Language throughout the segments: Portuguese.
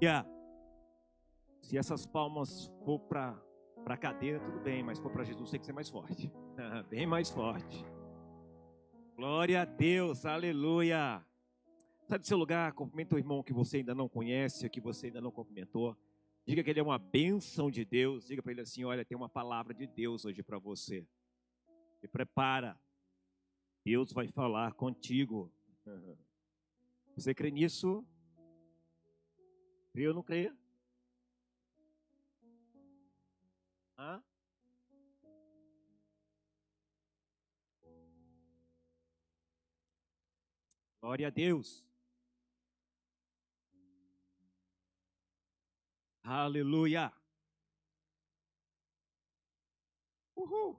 Yeah. Se essas palmas for para a cadeira, tudo bem, mas se for para Jesus, tem que ser mais forte. Bem mais forte. Glória a Deus, aleluia. Sai do seu lugar, cumprimenta o irmão que você ainda não conhece, que você ainda não cumprimentou. Diga que ele é uma bênção de Deus. Diga para ele assim: olha, tem uma palavra de Deus hoje para você. Se prepara. Deus vai falar contigo. Você crê nisso? Crê ou não crê? Hã? Glória a Deus. Aleluia. Uhul.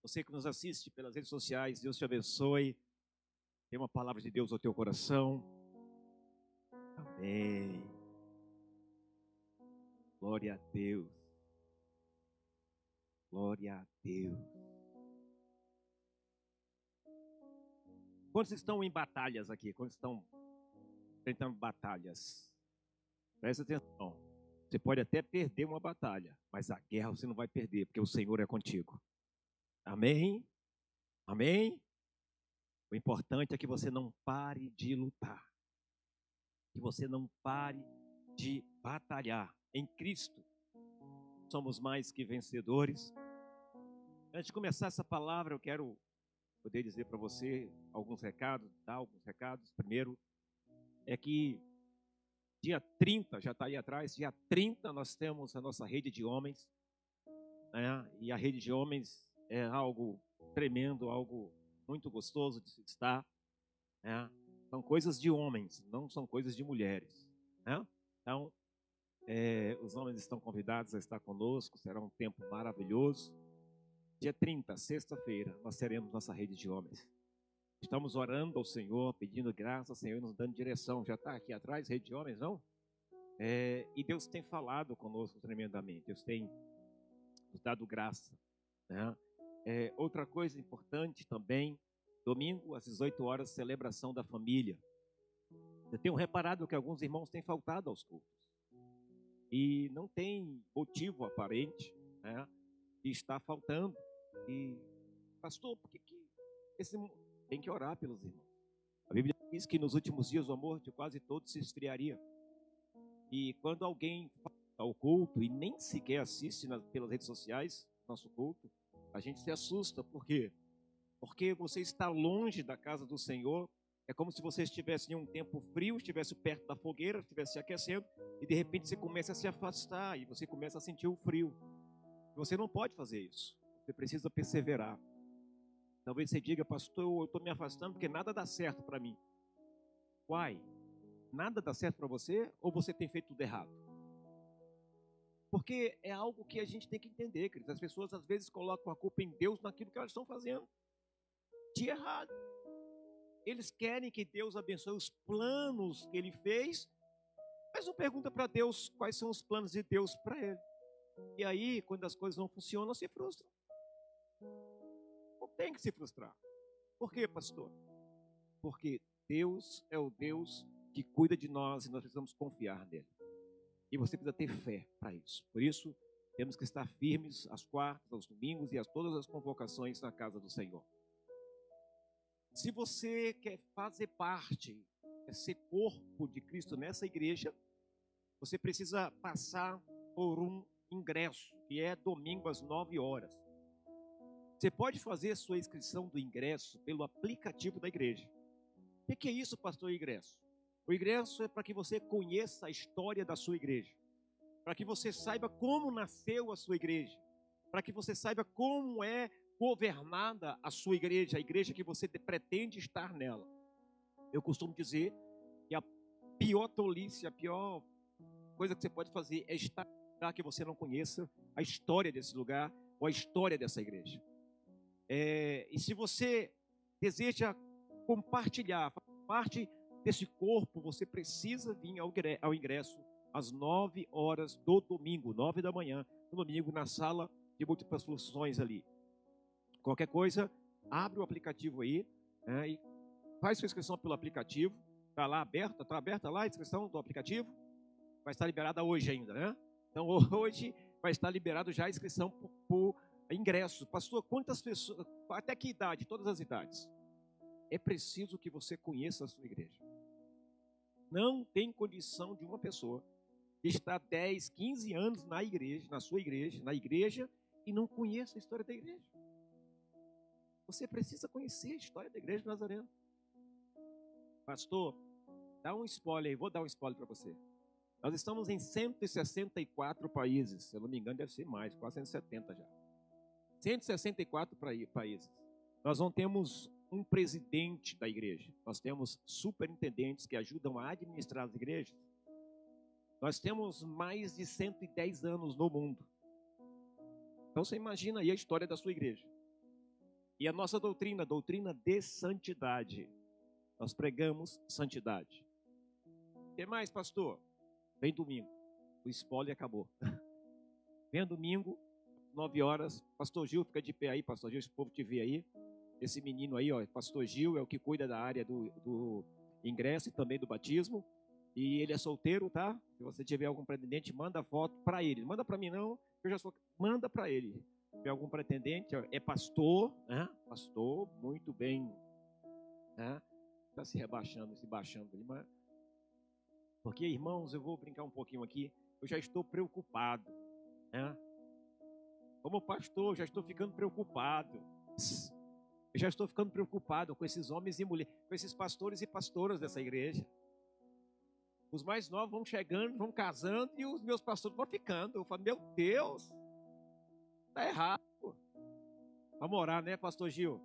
Você que nos assiste pelas redes sociais, Deus te abençoe. Tem uma palavra de Deus ao teu coração. Amém. Glória a Deus. Glória a Deus. Quantos estão em batalhas aqui? Quantos estão tentando batalhas? Presta atenção. Você pode até perder uma batalha, mas a guerra você não vai perder, porque o Senhor é contigo. Amém? Amém? O importante é que você não pare de lutar. Que você não pare de batalhar. Em Cristo, somos mais que vencedores. Antes de começar essa palavra, eu quero poder dizer para você alguns recados, dar alguns recados. Primeiro, é que dia 30, já está aí atrás, dia 30 nós temos a nossa rede de homens, né? E a rede de homens é algo tremendo, algo muito gostoso de se estar, né? São coisas de homens, não são coisas de mulheres, né? Então, os homens estão convidados a estar conosco, será um tempo maravilhoso. Dia 30, sexta-feira, nós teremos nossa rede de homens. Estamos orando ao Senhor, pedindo graça ao Senhor, nos dando direção. Já está aqui atrás, rede de homens, não? E Deus tem falado conosco tremendamente. Deus tem nos dado graça, né? Outra coisa importante também, domingo às 18 horas, celebração da família. Eu tenho reparado que alguns irmãos têm faltado aos cultos. E não tem motivo aparente, né, de estar faltando. E, pastor, por que tem que orar pelos irmãos? A Bíblia diz que nos últimos dias o amor de quase todos se esfriaria. E quando alguém falta ao culto e nem sequer assiste pelas redes sociais, nosso culto, a gente se assusta. Por quê? Porque você está longe da casa do Senhor. É como se você estivesse em um tempo frio, estivesse perto da fogueira, estivesse se aquecendo, e de repente você começa a se afastar, e você começa a sentir o frio. Você não pode fazer isso. Você precisa perseverar. Talvez você diga: pastor, eu estou me afastando porque nada dá certo para mim. Uai, nada dá certo para você, ou você tem feito tudo errado? Porque é algo que a gente tem que entender, queridos. As pessoas às vezes colocam a culpa em Deus naquilo que elas estão fazendo de errado. Eles querem que Deus abençoe os planos que Ele fez, mas não pergunta para Deus quais são os planos de Deus para ele. E aí, quando as coisas não funcionam, se frustram. Não tem que se frustrar. Por quê, pastor? Porque Deus é o Deus que cuida de nós e nós precisamos confiar nele. E você precisa ter fé para isso. Por isso, temos que estar firmes às quartas, aos domingos e a todas as convocações na casa do Senhor. Se você quer fazer parte, quer ser corpo de Cristo nessa igreja, você precisa passar por um ingresso, que é domingo às 9 horas. Você pode fazer a sua inscrição do ingresso pelo aplicativo da igreja. O que é isso, pastor, ingresso? O ingresso é para que você conheça a história da sua igreja, para que você saiba como nasceu a sua igreja, para que você saiba como é governada a sua igreja, a igreja que você pretende estar nela. Eu costumo dizer que a pior tolice, a pior coisa que você pode fazer é estar em um lugar que você não conheça a história desse lugar ou a história dessa igreja. E se você deseja compartilhar, parte desse corpo, você precisa vir ao ingresso às 9 horas do domingo, 9 da manhã, no domingo, na sala de múltiplas funções ali. Qualquer coisa, abre o aplicativo aí, né, e faz sua inscrição pelo aplicativo. Está lá aberta, está aberta lá a inscrição do aplicativo? Vai estar liberada hoje ainda, né? Então hoje vai estar liberado já a inscrição por ingresso. Pastor, quantas pessoas, até que idade? Todas as idades. É preciso que você conheça a sua igreja. Não tem condição de uma pessoa que está 10, 15 anos na igreja, na sua igreja, na igreja, e não conheça a história da igreja. Você precisa conhecer a história da igreja Nazareno. Pastor, dá um spoiler aí, vou dar um spoiler para você. Nós estamos em 164 países, se eu não me engano deve ser mais, quase 170 já. 164 países. Nós não temos um presidente da igreja, nós temos superintendentes que ajudam a administrar as igrejas. Nós temos mais de 110 anos no mundo. Então você imagina aí a história da sua igreja. E a nossa doutrina, a doutrina de santidade. Nós pregamos santidade. O que mais, pastor? Vem domingo. O spoiler acabou. Vem domingo, 9 horas. Pastor Gil, fica de pé aí, pastor Gil, esse povo te vê aí. Esse menino aí, ó, pastor Gil, é o que cuida da área do ingresso e também do batismo. E ele é solteiro, tá? Se você tiver algum pretendente, manda foto para ele. Não manda para mim não, eu já sou. Manda para ele. Se tiver algum pretendente, é pastor, né? Pastor, muito bem, né? Está se rebaixando, se baixando ali, mas... Porque, irmãos, eu vou brincar um pouquinho aqui, eu já estou preocupado, né? Como pastor, eu já estou ficando preocupado. Eu já estou ficando preocupado com esses homens e mulheres, com esses pastores e pastoras dessa igreja. Os mais novos vão chegando, vão casando, e os meus pastores vão ficando. Eu falo, meu Deus, tá errado. Vamos orar, né, pastor Gil?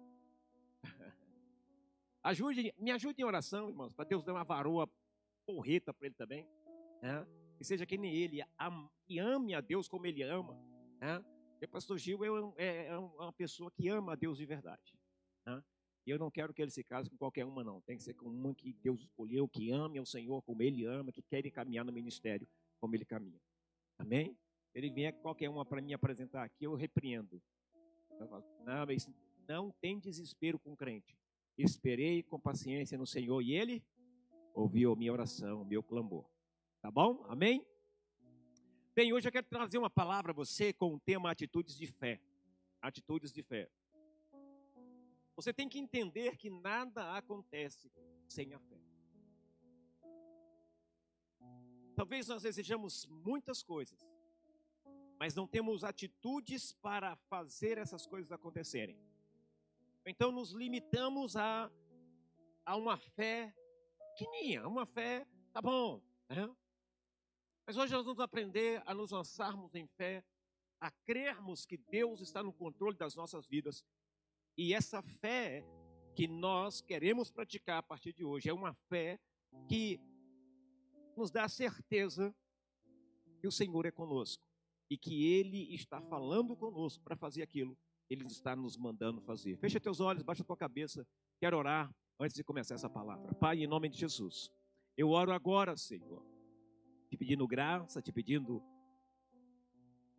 Me ajude em oração, irmãos, para Deus dar uma varoa porreta para ele também, né? Que seja que nem ele, que ame a Deus como ele ama, né? E o pastor Gil é uma pessoa que ama a Deus de verdade, né? E eu não quero que ele se case com qualquer uma, não. Tem que ser com uma que Deus escolheu, que ame ao Senhor como ele ama, que quer caminhar no ministério como ele caminha. Amém? Se ele vier qualquer uma para me apresentar aqui, eu repreendo. Eu falo, não tem desespero com o crente. Esperei com paciência no Senhor e ele ouviu a minha oração, o meu clamor. Tá bom? Amém? Bem, hoje eu quero trazer uma palavra a você com o tema atitudes de fé. Atitudes de fé. Você tem que entender que nada acontece sem a fé. Talvez nós desejamos muitas coisas, mas não temos atitudes para fazer essas coisas acontecerem. Então nos limitamos a uma fé pequenininha, uma fé, tá bom, né? Mas hoje nós vamos aprender a nos lançarmos em fé, a crermos que Deus está no controle das nossas vidas. E essa fé que nós queremos praticar a partir de hoje é uma fé que nos dá a certeza que o Senhor é conosco e que Ele está falando conosco para fazer aquilo que Ele está nos mandando fazer. Fecha teus olhos, baixa tua cabeça. Quero orar antes de começar essa palavra. Pai, em nome de Jesus, eu oro agora, Senhor, te pedindo graça, te pedindo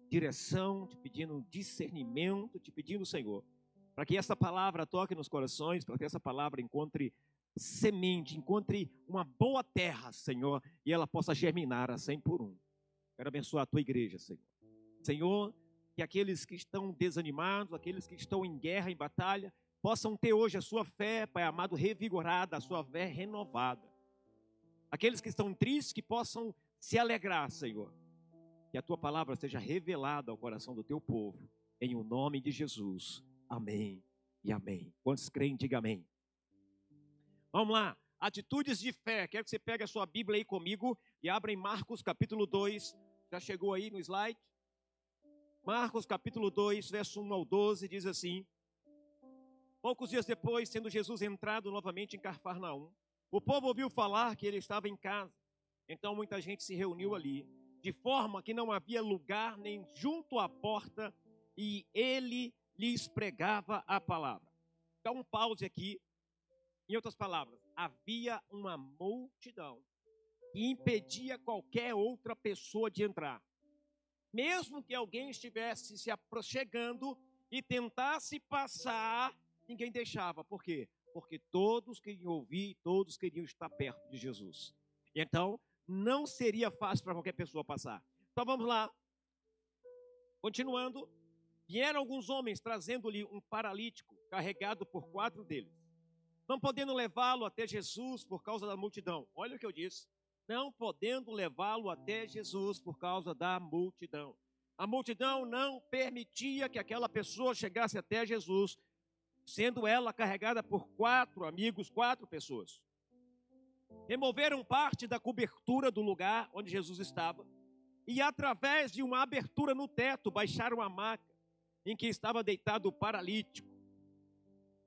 direção, te pedindo discernimento, te pedindo, Senhor, para que essa palavra toque nos corações, para que essa palavra encontre semente, encontre uma boa terra, Senhor, e ela possa germinar a 100 por 1. Quero abençoar a tua igreja, Senhor. Senhor, que aqueles que estão desanimados, aqueles que estão em guerra, em batalha, possam ter hoje a sua fé, Pai amado, revigorada, a sua fé renovada. Aqueles que estão tristes, que possam se alegrar, Senhor. Que a tua palavra seja revelada ao coração do teu povo, em o nome de Jesus. Amém e amém. Quantos creem, diga amém. Vamos lá, atitudes de fé. Quero que você pegue a sua Bíblia aí comigo e abra em Marcos capítulo 2. Já chegou aí no slide? Marcos capítulo 2, verso 1 ao 12, diz assim: poucos dias depois, tendo Jesus entrado novamente em Cafarnaum, o povo ouviu falar que ele estava em casa. Então muita gente se reuniu ali, de forma que não havia lugar nem junto à porta, e ele lhes pregava a palavra. Dá um pause aqui. Em outras palavras, havia uma multidão que impedia qualquer outra pessoa de entrar. Mesmo que alguém estivesse se aproximando e tentasse passar, ninguém deixava. Por quê? porque todos queriam ouvir, todos queriam estar perto de Jesus. Então, não seria fácil para qualquer pessoa passar. Então vamos lá. Continuando, vieram alguns homens trazendo-lhe um paralítico, carregado por 4 deles, não podendo levá-lo até Jesus por causa da multidão. Olha o que eu disse. Não podendo levá-lo até Jesus por causa da multidão. A multidão não permitia que aquela pessoa chegasse até Jesus, sendo ela carregada por 4 amigos, 4 pessoas. Removeram parte da cobertura do lugar onde Jesus estava e, através de uma abertura no teto, baixaram a maca em que estava deitado o paralítico.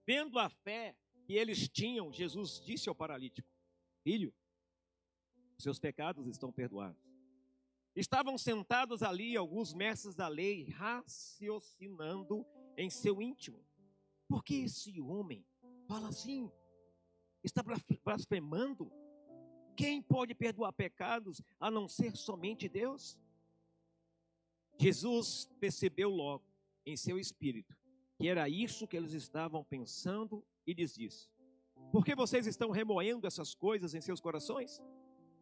Vendo a fé que eles tinham, Jesus disse ao paralítico: filho, seus pecados estão perdoados. Estavam sentados ali alguns mestres da lei, raciocinando em seu íntimo: por que esse homem fala assim? Está blasfemando? Quem pode perdoar pecados a não ser somente Deus? Jesus percebeu logo em seu espírito que era isso que eles estavam pensando e lhes disse: por que vocês estão remoendo essas coisas em seus corações?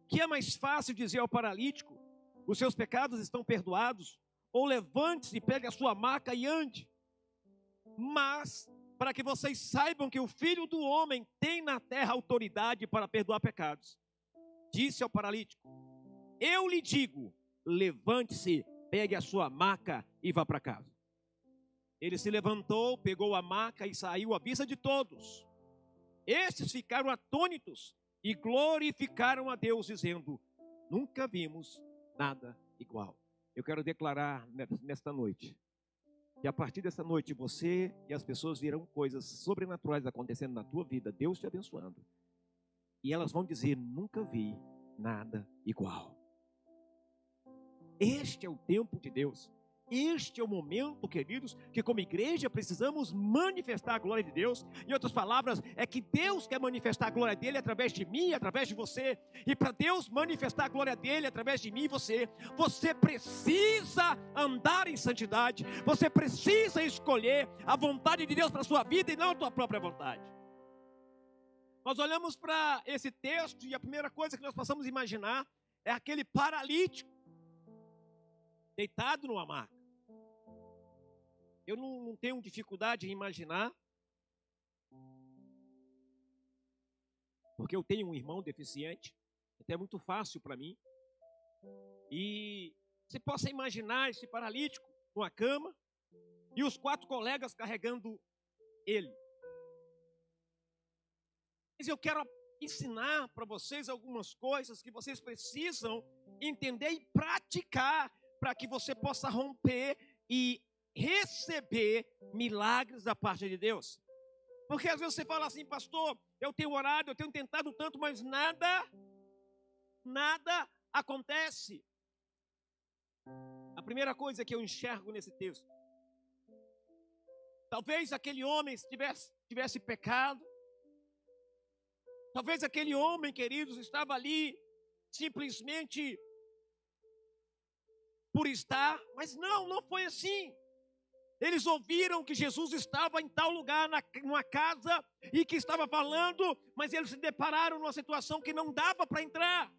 Que é mais fácil dizer ao paralítico: os seus pecados estão perdoados, ou levante-se, pegue a sua maca e ande? Mas, para que vocês saibam que o Filho do Homem tem na terra autoridade para perdoar pecados, disse ao paralítico: eu lhe digo, levante-se, pegue a sua maca e vá para casa. Ele se levantou, pegou a maca e saiu à vista de todos. Estes ficaram atônitos e glorificaram a Deus, dizendo: nunca vimos nada igual. Eu quero declarar nesta noite que a partir dessa noite você e as pessoas verão coisas sobrenaturais acontecendo na tua vida, Deus te abençoando. E elas vão dizer: nunca vi nada igual. Este é o tempo de Deus. Este é o momento, queridos, que como igreja precisamos manifestar a glória de Deus. Em outras palavras, é que Deus quer manifestar a glória dele através de mim, através de você. E para Deus manifestar a glória dele através de mim e você, você precisa andar em santidade. Você precisa escolher a vontade de Deus para a sua vida e não a tua própria vontade. Nós olhamos para esse texto e a primeira coisa que nós possamos imaginar é aquele paralítico deitado numa maca. Eu não tenho dificuldade em imaginar, porque eu tenho um irmão deficiente, então é muito fácil para mim. E você possa imaginar esse paralítico numa cama e os 4 colegas carregando ele. Mas eu quero ensinar para vocês algumas coisas que vocês precisam entender e praticar para que você possa romper e receber milagres da parte de Deus. Porque às vezes você fala assim: pastor, eu tenho orado, eu tenho tentado tanto, mas nada acontece. A primeira coisa que eu enxergo nesse texto: talvez aquele homem tivesse pecado. Talvez aquele homem, queridos, estava ali simplesmente por estar, mas não foi assim. Eles ouviram que Jesus estava em tal lugar, numa casa, e que estava falando, mas eles se depararam numa situação que não dava para entrar.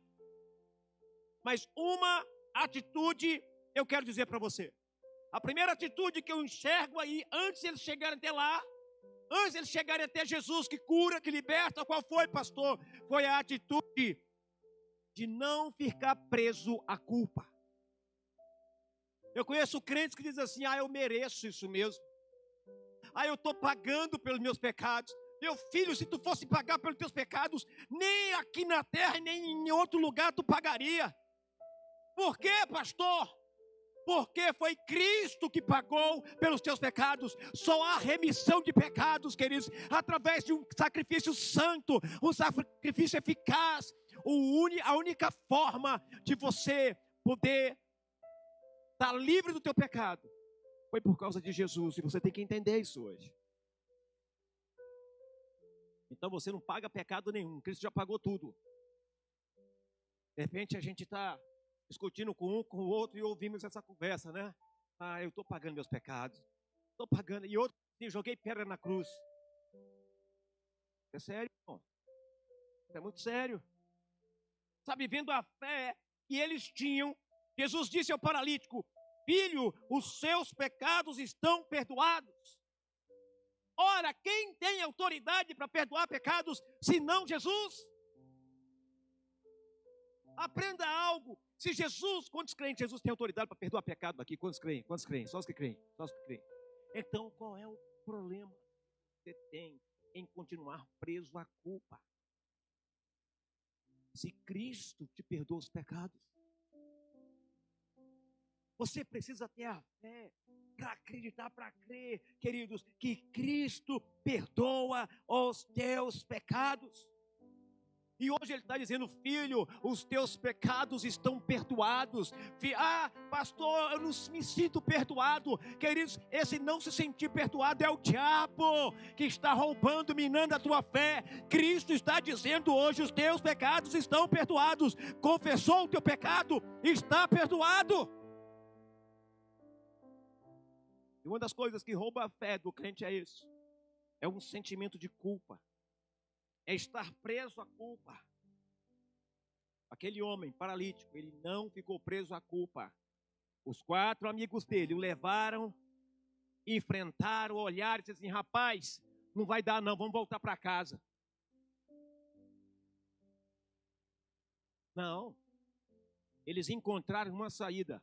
Mas uma atitude eu quero dizer para você. A primeira atitude que eu enxergo aí, antes de eles chegarem até lá, antes de eles chegarem até Jesus, que cura, que liberta, qual foi, pastor? Foi a atitude de não ficar preso à culpa. Eu conheço crentes que dizem assim: eu mereço isso mesmo. Eu estou pagando pelos meus pecados. Meu filho, se tu fosse pagar pelos teus pecados, nem aqui na terra, nem em outro lugar tu pagaria. Por quê, pastor? Porque foi Cristo que pagou pelos teus pecados. Só há remissão de pecados, queridos, através de um sacrifício santo, um sacrifício eficaz. A única forma de você poder estar livre do teu pecado foi por causa de Jesus. E você tem que entender isso hoje. Então você não paga pecado nenhum. Cristo já pagou tudo. De repente a gente está discutindo com um, com o outro, e ouvimos essa conversa, né? Eu estou pagando meus pecados. Estou pagando. E outro, eu joguei pedra na cruz. É sério, irmão. É muito sério. Sabe, vendo a fé que eles tinham, Jesus disse ao paralítico: filho, os seus pecados estão perdoados. Ora, quem tem autoridade para perdoar pecados, senão Jesus? Aprenda algo. Se Jesus, quantos creem que Jesus tem autoridade para perdoar pecado aqui? Quantos creem? Quantos creem? Só os que creem. Só os que creem. Então, qual é o problema que você tem em continuar preso à culpa? Se Cristo te perdoa os pecados, você precisa ter a fé para acreditar, para crer, queridos, que Cristo perdoa os teus pecados. E hoje ele está dizendo: filho, os teus pecados estão perdoados. Pastor, eu não me sinto perdoado. Queridos, esse não se sentir perdoado é o diabo que está roubando, minando a tua fé. Cristo está dizendo hoje: os teus pecados estão perdoados. Confessou o teu pecado, está perdoado. E uma das coisas que rouba a fé do crente é isso. É um sentimento de culpa. É estar preso à culpa. Aquele homem paralítico, ele não ficou preso à culpa. Os 4 amigos dele o levaram, enfrentaram, olharam e disseram assim: rapaz, não vai dar não, vamos voltar para casa. Não. Eles encontraram uma saída,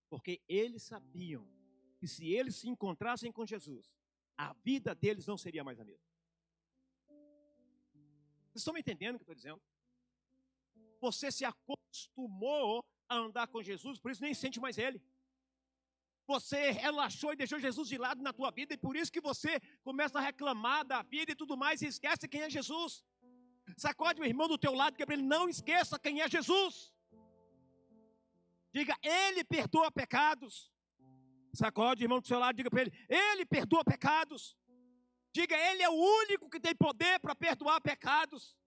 porque eles sabiam que se eles se encontrassem com Jesus, a vida deles não seria mais a mesma. Vocês estão me entendendo o que eu estou dizendo? Você se acostumou a andar com Jesus, por isso nem sente mais Ele. Você relaxou e deixou Jesus de lado na tua vida, e por isso que você começa a reclamar da vida e tudo mais, e esquece quem é Jesus. Sacode o irmão do teu lado, que é para ele: não esqueça quem é Jesus. Diga: Ele perdoa pecados. Sacode o irmão do seu lado, diga para ele: Ele perdoa pecados. Diga: Ele é o único que tem poder para perdoar pecados.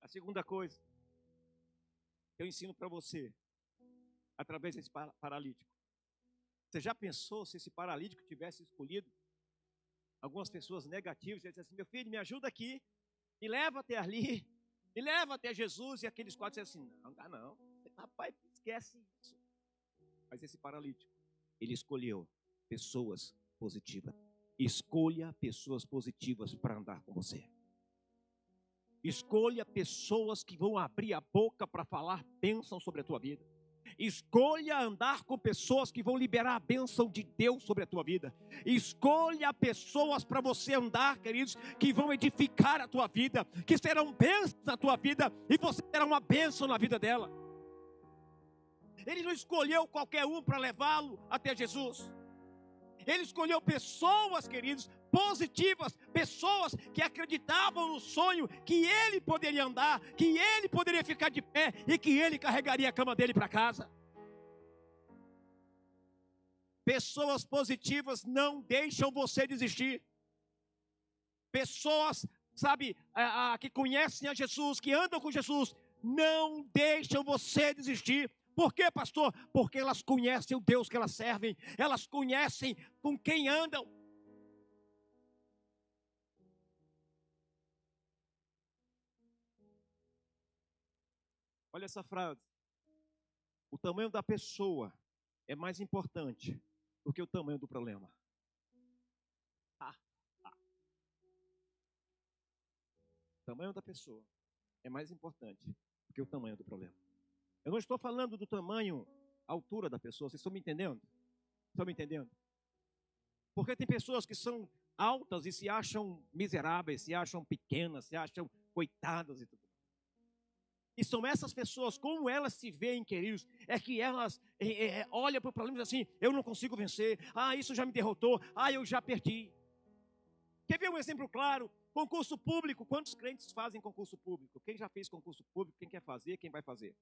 A segunda coisa que eu ensino para você, através desse paralítico. Você já pensou se esse paralítico tivesse escolhido algumas pessoas negativas? Ele disse assim: meu filho, me ajuda aqui, me leva até ali, me leva até Jesus. E aqueles 4 disseram assim: não dá não, rapaz, esquece isso. Mas esse paralítico, ele escolheu pessoas positivas. Escolha pessoas positivas para andar com você. Escolha pessoas que vão abrir a boca para falar bênção sobre a tua vida. Escolha andar com pessoas que vão liberar a bênção de Deus sobre a tua vida. Escolha pessoas para você andar, queridos, que vão edificar a tua vida, que serão bênçãos na tua vida, e você terá uma bênção na vida dela. Ele não escolheu qualquer um para levá-lo até Jesus. Ele escolheu pessoas, queridos, positivas, pessoas que acreditavam no sonho que ele poderia andar, que ele poderia ficar de pé e que ele carregaria a cama dele para casa. Pessoas positivas não deixam você desistir. Pessoas, sabe, que conhecem a Jesus, que andam com Jesus, não deixam você desistir. Por quê, pastor? Porque elas conhecem o Deus que elas servem, elas conhecem com quem andam. Olha essa frase: o tamanho da pessoa é mais importante do que o tamanho do problema. O tamanho da pessoa é mais importante do que o tamanho do problema. Eu não estou falando do tamanho, altura da pessoa. Vocês estão me entendendo? Estão me entendendo? Porque tem pessoas que são altas e se acham miseráveis, se acham pequenas, se acham coitadas e tudo. E são essas pessoas, como elas se veem, queridos, é que elas olham para o problema e dizem assim: eu não consigo vencer, isso já me derrotou, eu já perdi. Quer ver um exemplo claro? Concurso público. Quantos crentes fazem concurso público? Quem já fez concurso público? Quem quer fazer? Quem vai fazer?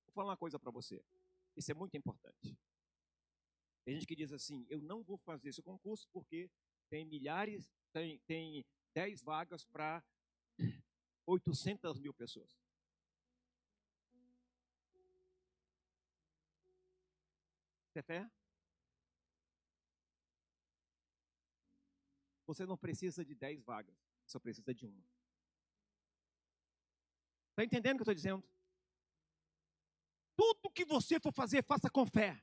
Vou falar uma coisa para você. Isso é muito importante. Tem gente que diz assim: eu não vou fazer esse concurso porque tem milhares, tem 10 vagas para 800 mil pessoas. Você é fé? Você não precisa de 10 vagas, só precisa de uma. Está entendendo o que eu estou dizendo? Tudo que você for fazer, faça com fé.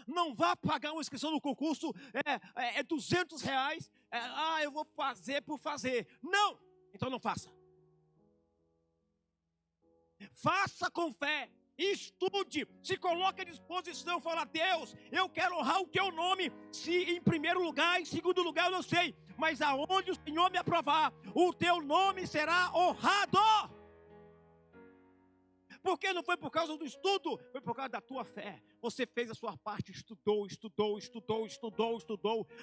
Não vá pagar uma inscrição no concurso, é R$ 200. Eu vou fazer por fazer. Não, então não faça. Faça com fé. Estude, se coloque à disposição, fala: Deus, eu quero honrar o teu nome. Se em primeiro lugar, em segundo lugar, eu não sei, mas aonde o Senhor me aprovar, o teu nome será honrado. Porque não foi por causa do estudo, foi por causa da tua fé. Você fez a sua parte, estudou,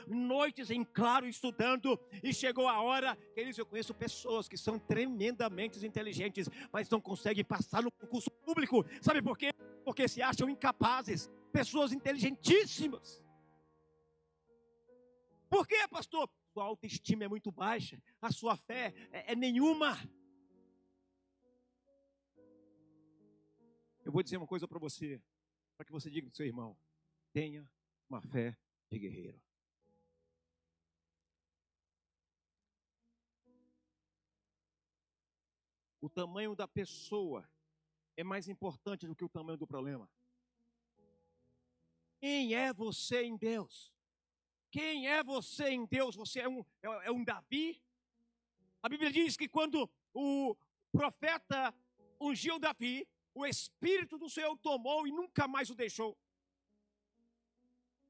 noites em claro estudando, e chegou a hora, queridos, eu conheço pessoas que são tremendamente inteligentes, mas não conseguem passar no concurso público. Sabe por quê? Porque se acham incapazes. Pessoas inteligentíssimas. Por quê, pastor? Sua autoestima é muito baixa, a sua fé é nenhuma. Eu vou dizer uma coisa para você, para que você diga para o seu irmão: tenha uma fé de guerreiro. O tamanho da pessoa é mais importante do que o tamanho do problema. Quem é você em Deus? Quem é você em Deus? Você é um Davi? A Bíblia diz que quando o profeta ungiu Davi, o Espírito do Senhor o tomou e nunca mais o deixou.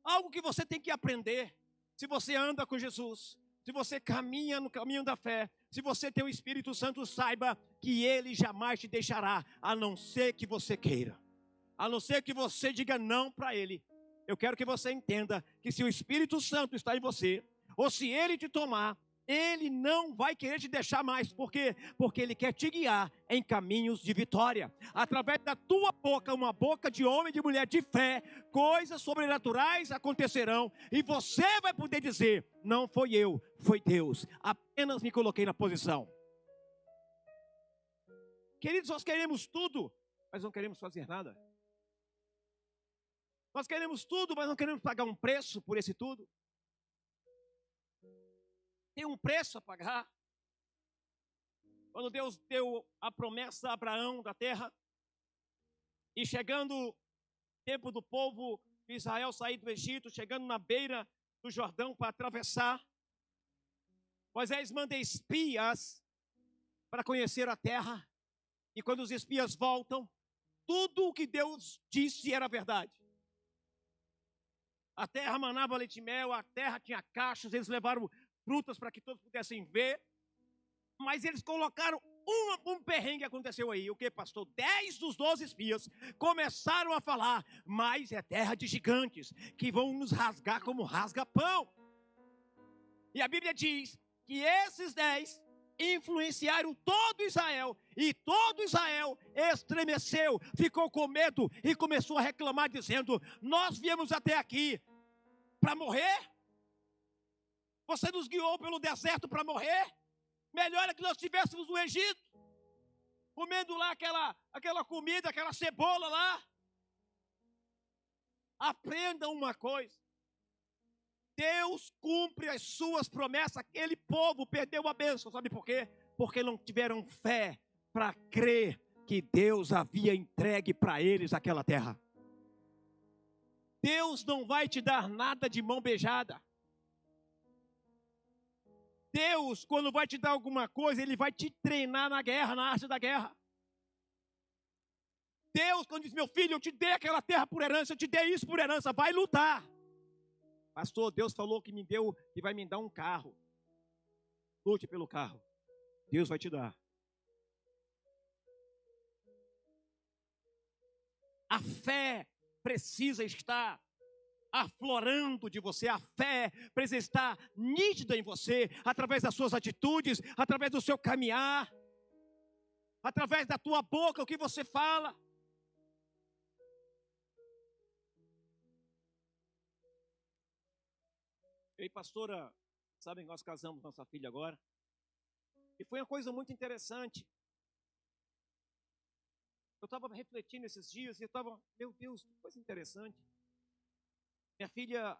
Algo que você tem que aprender. Se você anda com Jesus, se você caminha no caminho da fé, se você tem o Espírito Santo, saiba que Ele jamais te deixará, a não ser que você queira. A não ser que você diga não para Ele. Eu quero que você entenda que se o Espírito Santo está em você, ou se Ele te tomar, Ele não vai querer te deixar mais. Por quê? Porque Ele quer te guiar em caminhos de vitória. Através da tua boca, uma boca de homem e de mulher de fé, coisas sobrenaturais acontecerão. E você vai poder dizer: não foi eu, foi Deus. Apenas me coloquei na posição. Queridos, nós queremos tudo, mas não queremos fazer nada. Nós queremos tudo, mas não queremos pagar um preço por esse tudo. Tem um preço a pagar. Quando Deus deu a promessa a Abraão da terra, e chegando o tempo do povo de Israel sair do Egito, chegando na beira do Jordão para atravessar, Moisés manda espias para conhecer a terra, e quando os espias voltam, tudo o que Deus disse era verdade. A terra manava leite e mel, a terra tinha cachos, eles levaram frutas para que todos pudessem ver, mas eles colocaram um perrengue que aconteceu aí. O que, pastor? 10 dos 12 espias começaram a falar: mas é terra de gigantes, que vão nos rasgar como rasga pão. E a Bíblia diz que esses 10 influenciaram todo Israel, e todo Israel estremeceu, ficou com medo e começou a reclamar, dizendo: nós viemos até aqui para morrer? Você nos guiou pelo deserto para morrer? Melhor é que nós estivéssemos no Egito, comendo lá aquela comida, aquela cebola lá. Aprenda uma coisa: Deus cumpre as suas promessas. Aquele povo perdeu a bênção, sabe por quê? Porque não tiveram fé para crer que Deus havia entregue para eles aquela terra. Deus não vai te dar nada de mão beijada. Deus, quando vai te dar alguma coisa, Ele vai te treinar na guerra, na arte da guerra. Deus, quando diz: meu filho, eu te dei aquela terra por herança, eu te dei isso por herança, vai lutar. Pastor, Deus falou que vai me dar um carro. Lute pelo carro. Deus vai te dar. A fé precisa estar aflorando de você, a fé precisa estar nítida em você, através das suas atitudes, através do seu caminhar, através da tua boca, o que você fala. Eu e pastora, sabem, nós casamos nossa filha agora, e foi uma coisa muito interessante. Eu estava refletindo esses dias, e eu estava: meu Deus, que coisa interessante. Minha filha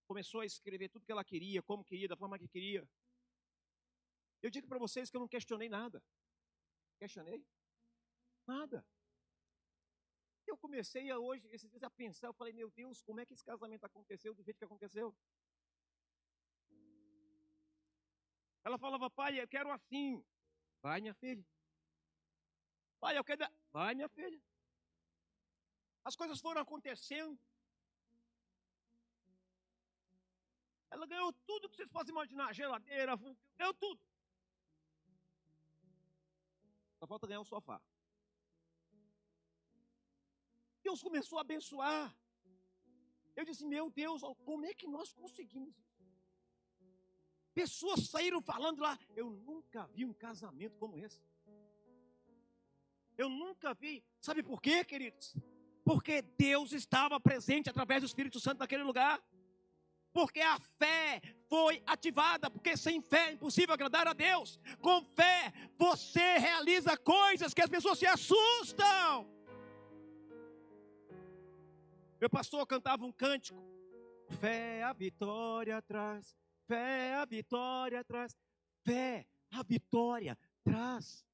começou a escrever tudo que ela queria, como queria, da forma que queria. Eu digo para vocês que eu não questionei nada. Questionei? Nada. Eu comecei hoje, esses dias, a pensar, eu falei, meu Deus, como é que esse casamento aconteceu do jeito que aconteceu? Ela falava, pai, eu quero assim. Vai, minha filha. Pai, eu quero... Vai, minha filha. As coisas foram acontecendo. Ela ganhou tudo que vocês possam imaginar. Geladeira, ganhou tudo. Só falta ganhar um sofá. Deus começou a abençoar. Eu disse, meu Deus, como é que nós conseguimos isso? Pessoas saíram falando lá, eu nunca vi um casamento como esse. Eu nunca vi. Sabe por quê, queridos? Porque Deus estava presente através do Espírito Santo naquele lugar. Porque a fé foi ativada. Porque sem fé é impossível agradar a Deus. Com fé, você realiza coisas que as pessoas se assustam. Meu pastor cantava um cântico. Fé, a vitória traz. Fé, a vitória traz. Fé, a vitória traz.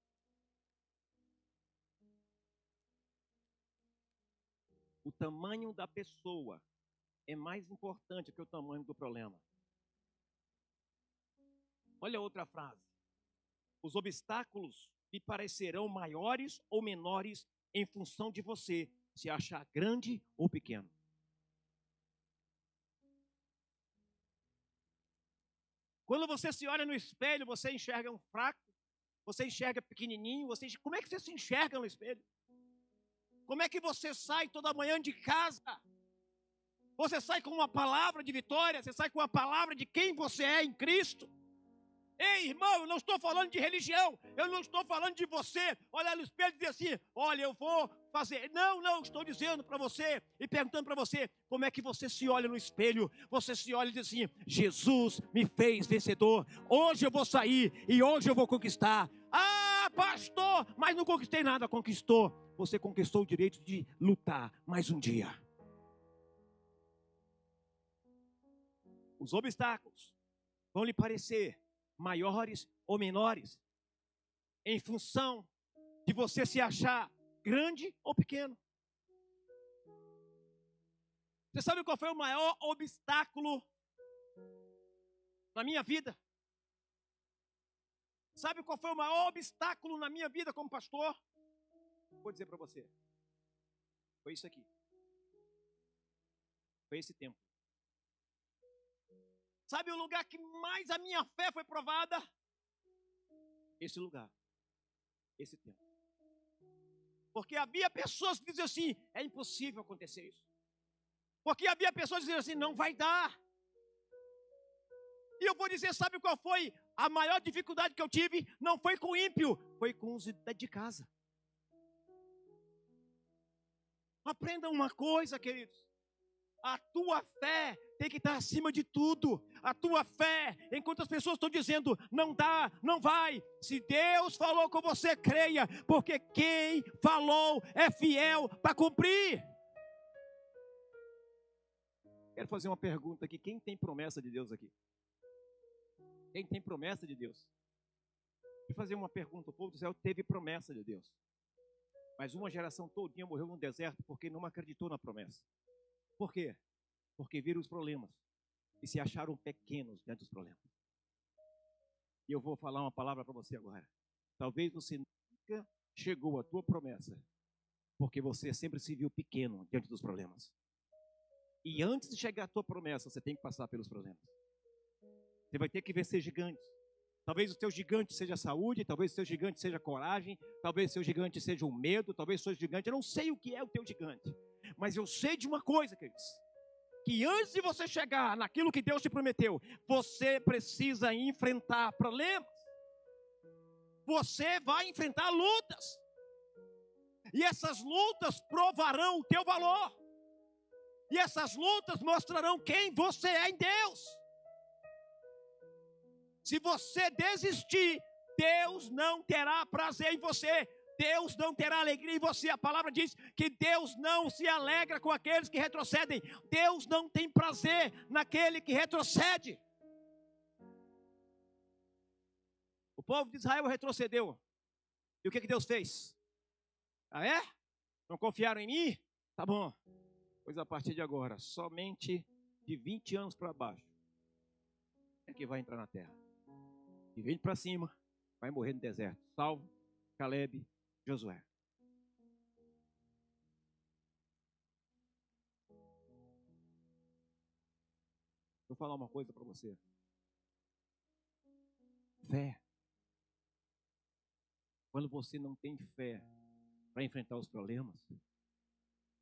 O tamanho da pessoa é mais importante que o tamanho do problema. Olha outra frase. Os obstáculos lhe parecerão maiores ou menores em função de você se achar grande ou pequeno. Quando você se olha no espelho, você enxerga um fraco, você enxerga pequenininho, como é que você se enxerga no espelho? Como é que você sai toda manhã de casa? Você sai com uma palavra de vitória, você sai com uma palavra de quem você é em Cristo. Ei, irmão, eu não estou falando de religião, eu não estou falando de você olhar no espelho e dizer assim, olha, eu vou fazer. Não, estou dizendo para você e perguntando para você, como é que você se olha no espelho? Você se olha e diz assim, Jesus me fez vencedor, hoje eu vou sair e hoje eu vou conquistar. Ah, pastor, mas não conquistei nada. Conquistou, você conquistou o direito de lutar mais um dia. Os obstáculos vão lhe parecer maiores ou menores, em função de você se achar grande ou pequeno. Você sabe qual foi o maior obstáculo na minha vida? Sabe qual foi o maior obstáculo na minha vida como pastor? Vou dizer para você. Foi isso aqui. Foi esse tempo. Sabe o lugar que mais a minha fé foi provada? Esse lugar. Esse tempo. Porque havia pessoas que diziam assim, é impossível acontecer isso. Porque havia pessoas que diziam assim, não vai dar. E eu vou dizer, sabe qual foi a maior dificuldade que eu tive? Não foi com o ímpio, foi com os de casa. Aprenda uma coisa, queridos. A tua fé tem que estar acima de tudo. A tua fé, enquanto as pessoas estão dizendo, não dá, não vai. Se Deus falou com você, creia. Porque quem falou é fiel para cumprir. Quero fazer uma pergunta aqui. Quem tem promessa de Deus aqui? Quem tem promessa de Deus? Vou fazer uma pergunta. O povo do céu teve promessa de Deus. Mas uma geração todinha morreu no deserto porque não acreditou na promessa. Por quê? Porque viram os problemas e se acharam pequenos diante dos problemas. E eu vou falar uma palavra para você agora. Talvez você nunca chegou à tua promessa, porque você sempre se viu pequeno diante dos problemas. E antes de chegar à tua promessa, você tem que passar pelos problemas. Você vai ter que vencer gigantes. Talvez o teu gigante seja saúde, talvez o teu gigante seja coragem, talvez o teu gigante seja o medo, talvez o teu gigante, eu não sei o que é o teu gigante. Mas eu sei de uma coisa, queridos, que antes de você chegar naquilo que Deus te prometeu, você precisa enfrentar problemas. Você vai enfrentar lutas. E essas lutas provarão o teu valor. E essas lutas mostrarão quem você é em Deus. Se você desistir, Deus não terá prazer em você. Deus não terá alegria em você. A palavra diz que Deus não se alegra com aqueles que retrocedem. Deus não tem prazer naquele que retrocede. O povo de Israel retrocedeu. E o que Deus fez? Ah, é? Não confiaram em mim? Tá bom. Pois a partir de agora, somente de 20 anos para baixo é que vai entrar na terra. De 20 para cima, vai morrer no deserto. Salvo Caleb, Josué. Vou falar uma coisa para você. Fé. Quando você não tem fé para enfrentar os problemas,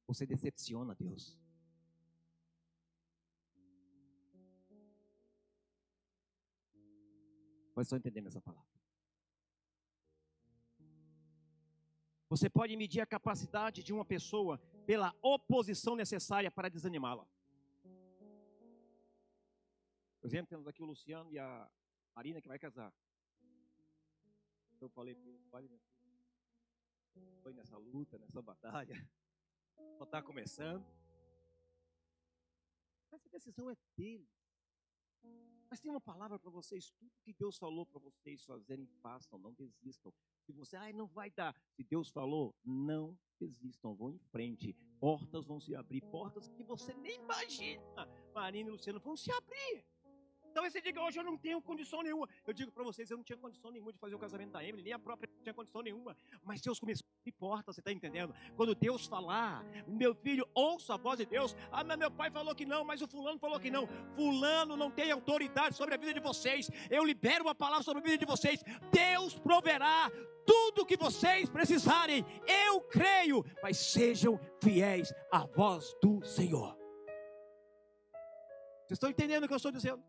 você decepciona Deus. Vocês estão entendendo essa palavra? Você pode medir a capacidade de uma pessoa pela oposição necessária para desanimá-la. Por exemplo, temos aqui o Luciano e a Marina que vai casar. Eu falei para eles, olha, foi nessa luta, nessa batalha, só está começando. Essa decisão é dele. Mas tem uma palavra para vocês, tudo que Deus falou para vocês fazerem, façam, não desistam. Se você, não vai dar, se Deus falou, não desistam, vão em frente. Portas vão se abrir, portas que você nem imagina. Marina e Luciano vão se abrir. Talvez você diga, hoje eu não tenho condição nenhuma. Eu digo para vocês, eu não tinha condição nenhuma de fazer o casamento da Emily, nem a própria não tinha condição nenhuma. Mas Deus começou a abrir portas, você está entendendo? Quando Deus falar, meu filho, ouça a voz de Deus. Ah, mas meu pai falou que não, mas o fulano falou que não. Fulano não tem autoridade sobre a vida de vocês. Eu libero uma palavra sobre a vida de vocês. Deus proverá tudo o que vocês precisarem. Eu creio, mas sejam fiéis à voz do Senhor. Vocês estão entendendo o que eu estou dizendo?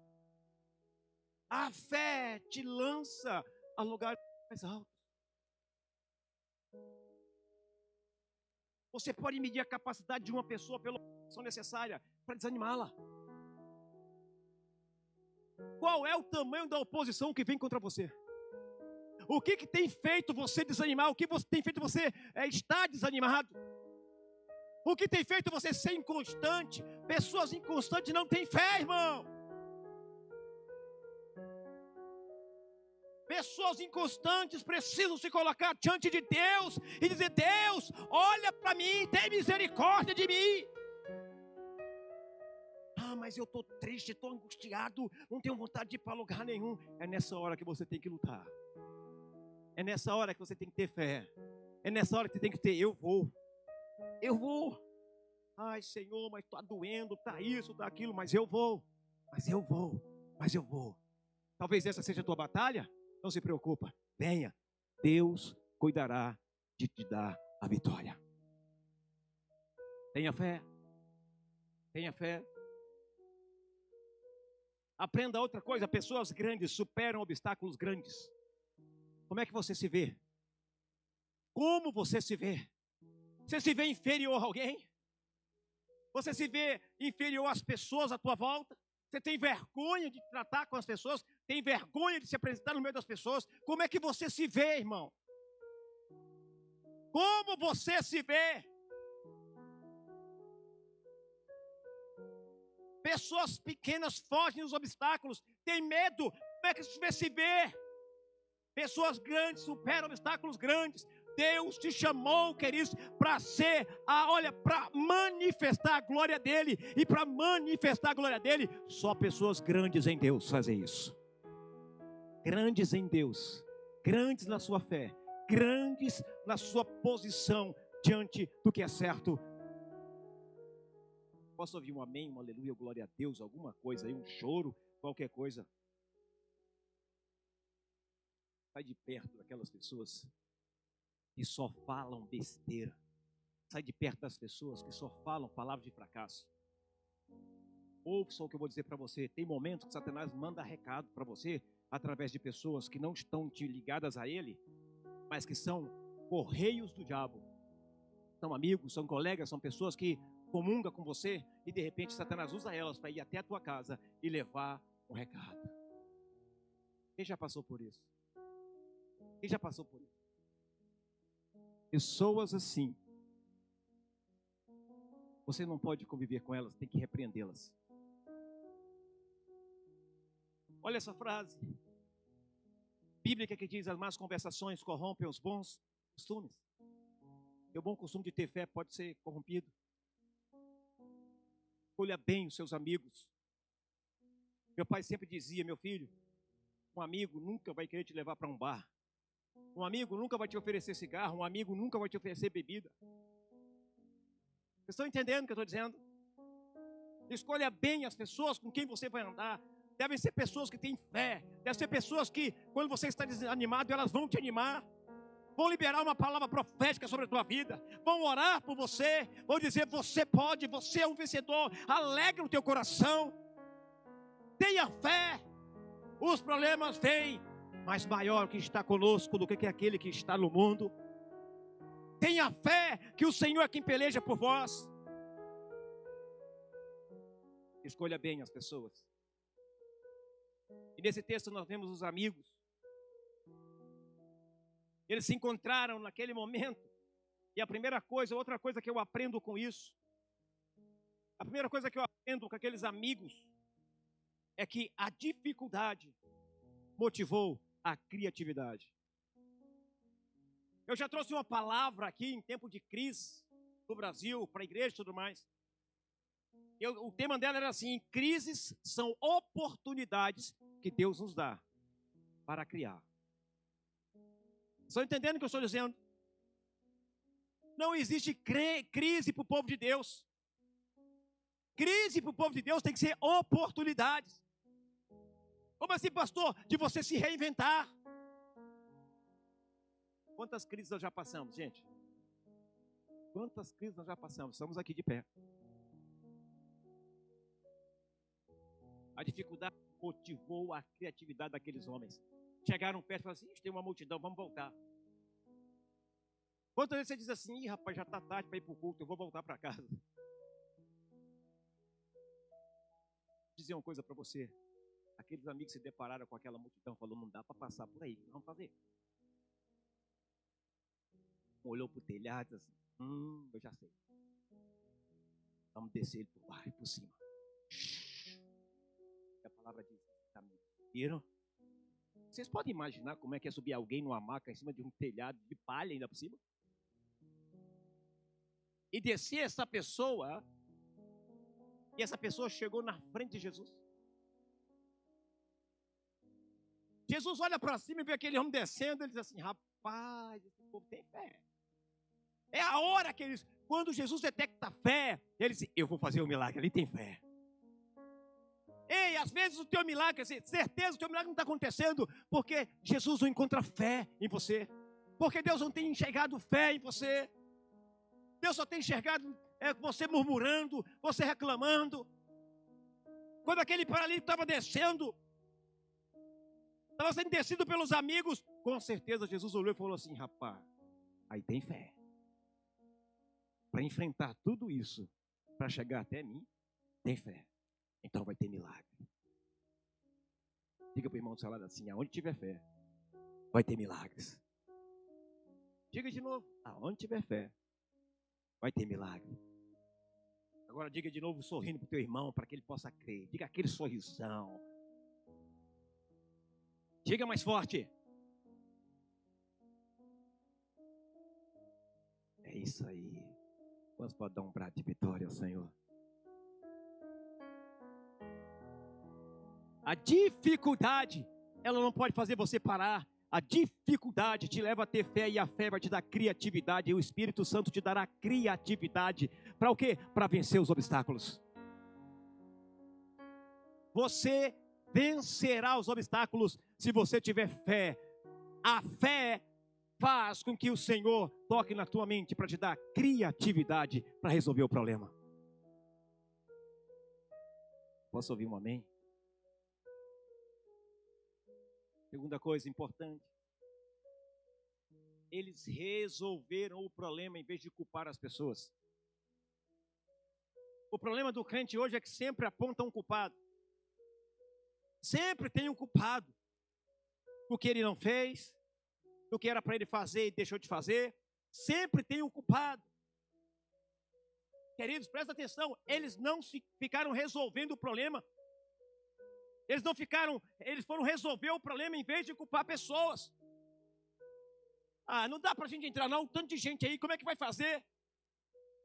A fé te lança a lugares mais altos. Você pode medir a capacidade de uma pessoa pela oposição necessária para desanimá-la. Qual é o tamanho da oposição que vem contra você? O que tem feito você desanimar? O que tem feito você estar desanimado? O que tem feito você ser inconstante? Pessoas inconstantes não têm fé, irmão. Pessoas inconstantes precisam se colocar diante de Deus e dizer, Deus, olha para mim, tem misericórdia de mim. Ah, mas eu estou triste, estou angustiado, não tenho vontade de ir para lugar nenhum. É nessa hora que você tem que lutar. É nessa hora que você tem que ter fé. É nessa hora que você tem que ter, eu vou. Ai, Senhor, mas está doendo, está isso, está aquilo, mas eu vou. Talvez essa seja a tua batalha. Não se preocupa, venha, Deus cuidará de te dar a vitória. Tenha fé. Aprenda outra coisa, pessoas grandes superam obstáculos grandes. Como é que você se vê? Como você se vê? Você se vê inferior a alguém? Você se vê inferior às pessoas à tua volta? Você tem vergonha de tratar com as pessoas? Tem vergonha de se apresentar no meio das pessoas? Como é que você se vê, irmão? Como você se vê? Pessoas pequenas fogem dos obstáculos, tem medo. Como é que você se vê? Pessoas grandes superam obstáculos grandes. Deus te chamou, queridos, para para manifestar a glória dele. E para manifestar a glória dele, só pessoas grandes em Deus fazem isso. Grandes em Deus, grandes na sua fé, grandes na sua posição diante do que é certo. Posso ouvir um amém, um aleluia, glória a Deus, alguma coisa aí, um choro, qualquer coisa. Sai de perto daquelas pessoas que só falam besteira. Sai de perto das pessoas que só falam palavras de fracasso. Ouça o que eu vou dizer para você. Tem momentos que Satanás manda recado para você através de pessoas que não estão te ligadas a ele, mas que são correios do diabo. São amigos, são colegas, são pessoas que comungam com você e de repente Satanás usa elas para ir até a tua casa e levar um recado. Quem já passou por isso? Quem já passou por isso? Pessoas assim, você não pode conviver com elas, tem que repreendê-las. Olha essa frase bíblica que diz: as más conversações corrompem os bons costumes. E o bom costume de ter fé pode ser corrompido. Escolha bem os seus amigos. Meu pai sempre dizia: meu filho, um amigo nunca vai querer te levar para um bar. Um amigo nunca vai te oferecer cigarro. Um amigo nunca vai te oferecer bebida. Vocês estão entendendo o que eu estou dizendo? Escolha bem as pessoas com quem você vai andar. Devem ser pessoas que têm fé. Devem ser pessoas que, quando você está desanimado, elas vão te animar. Vão liberar uma palavra profética sobre a tua vida. Vão orar por você. Vão dizer: você pode, você é um vencedor. Alegra o teu coração. Tenha fé. Os problemas vêm, mas maior que está conosco do que aquele que está no mundo. Tenha fé que o Senhor é quem peleja por vós. Escolha bem as pessoas. E nesse texto nós vemos os amigos. Eles se encontraram naquele momento. E a primeira coisa, outra coisa que eu aprendo com isso, a primeira coisa que eu aprendo com aqueles amigos, é que a dificuldade motivou a criatividade. Eu já trouxe uma palavra aqui em tempo de crise no Brasil, para a igreja e tudo mais. O tema dela era assim: crises são oportunidades que Deus nos dá para criar. Estão entendendo o que eu estou dizendo? Não existe crise para o povo de Deus. Crise para o povo de Deus tem que ser oportunidades. Como assim, pastor? De você se reinventar. Quantas crises nós já passamos, gente? Quantas crises nós já passamos? Estamos aqui de pé. A dificuldade motivou a criatividade daqueles homens. Chegaram perto e falaram assim: tem uma multidão, vamos voltar. Quantas vezes você diz assim: ih, rapaz, já está tarde para ir para o culto, eu vou voltar para casa. Vou dizer uma coisa para você. Aqueles amigos se depararam com aquela multidão, falou: não dá para passar por aí, o que vamos fazer? Olhou para o telhado e disse assim: eu já sei. Vamos descer ele por baixo, por cima. A palavra diz: viram? Vocês podem imaginar como é que é subir alguém numa maca em cima de um telhado de palha ainda por cima? E descer essa pessoa, e essa pessoa chegou na frente de Jesus. Jesus olha para cima e vê aquele homem descendo, ele diz assim: rapaz, esse povo tem fé. É a hora que eles, quando Jesus detecta a fé, ele diz: eu vou fazer o milagre, ele tem fé. Ei, às vezes o teu milagre, certeza, o teu milagre não está acontecendo porque Jesus não encontra fé em você. Porque Deus não tem enxergado fé em você. Deus só tem enxergado você murmurando, você reclamando. Quando aquele paralítico estava descendo, estava sendo descido pelos amigos, com certeza Jesus olhou e falou assim: rapaz, aí tem fé. Para enfrentar tudo isso, para chegar até mim, tem fé. Então vai ter milagre. Diga para o irmão do seu lado assim: aonde tiver fé, vai ter milagres. Diga de novo: aonde tiver fé, vai ter milagre. Agora diga de novo, sorrindo para o teu irmão, para que ele possa crer. Diga aquele sorrisão. Diga mais forte. É isso aí. Vamos dar um brado de vitória ao Senhor. A dificuldade, ela não pode fazer você parar. A dificuldade te leva a ter fé, e a fé vai te dar criatividade. E o Espírito Santo te dará criatividade. Para o quê? Para vencer os obstáculos. Você vencerá os obstáculos se você tiver fé. A fé faz com que o Senhor toque na tua mente para te dar criatividade para resolver o problema. Posso ouvir um amém? Segunda coisa importante: eles resolveram o problema em vez de culpar as pessoas. O problema do crente hoje é que sempre aponta um culpado. Sempre tem um culpado. O que ele não fez, o que era para ele fazer e deixou de fazer, Sempre tem um culpado. Queridos, presta atenção, eles não ficaram resolvendo o problema. Eles foram resolver o problema em vez de culpar pessoas. Não dá pra gente entrar não, um tanto de gente aí, como é que vai fazer?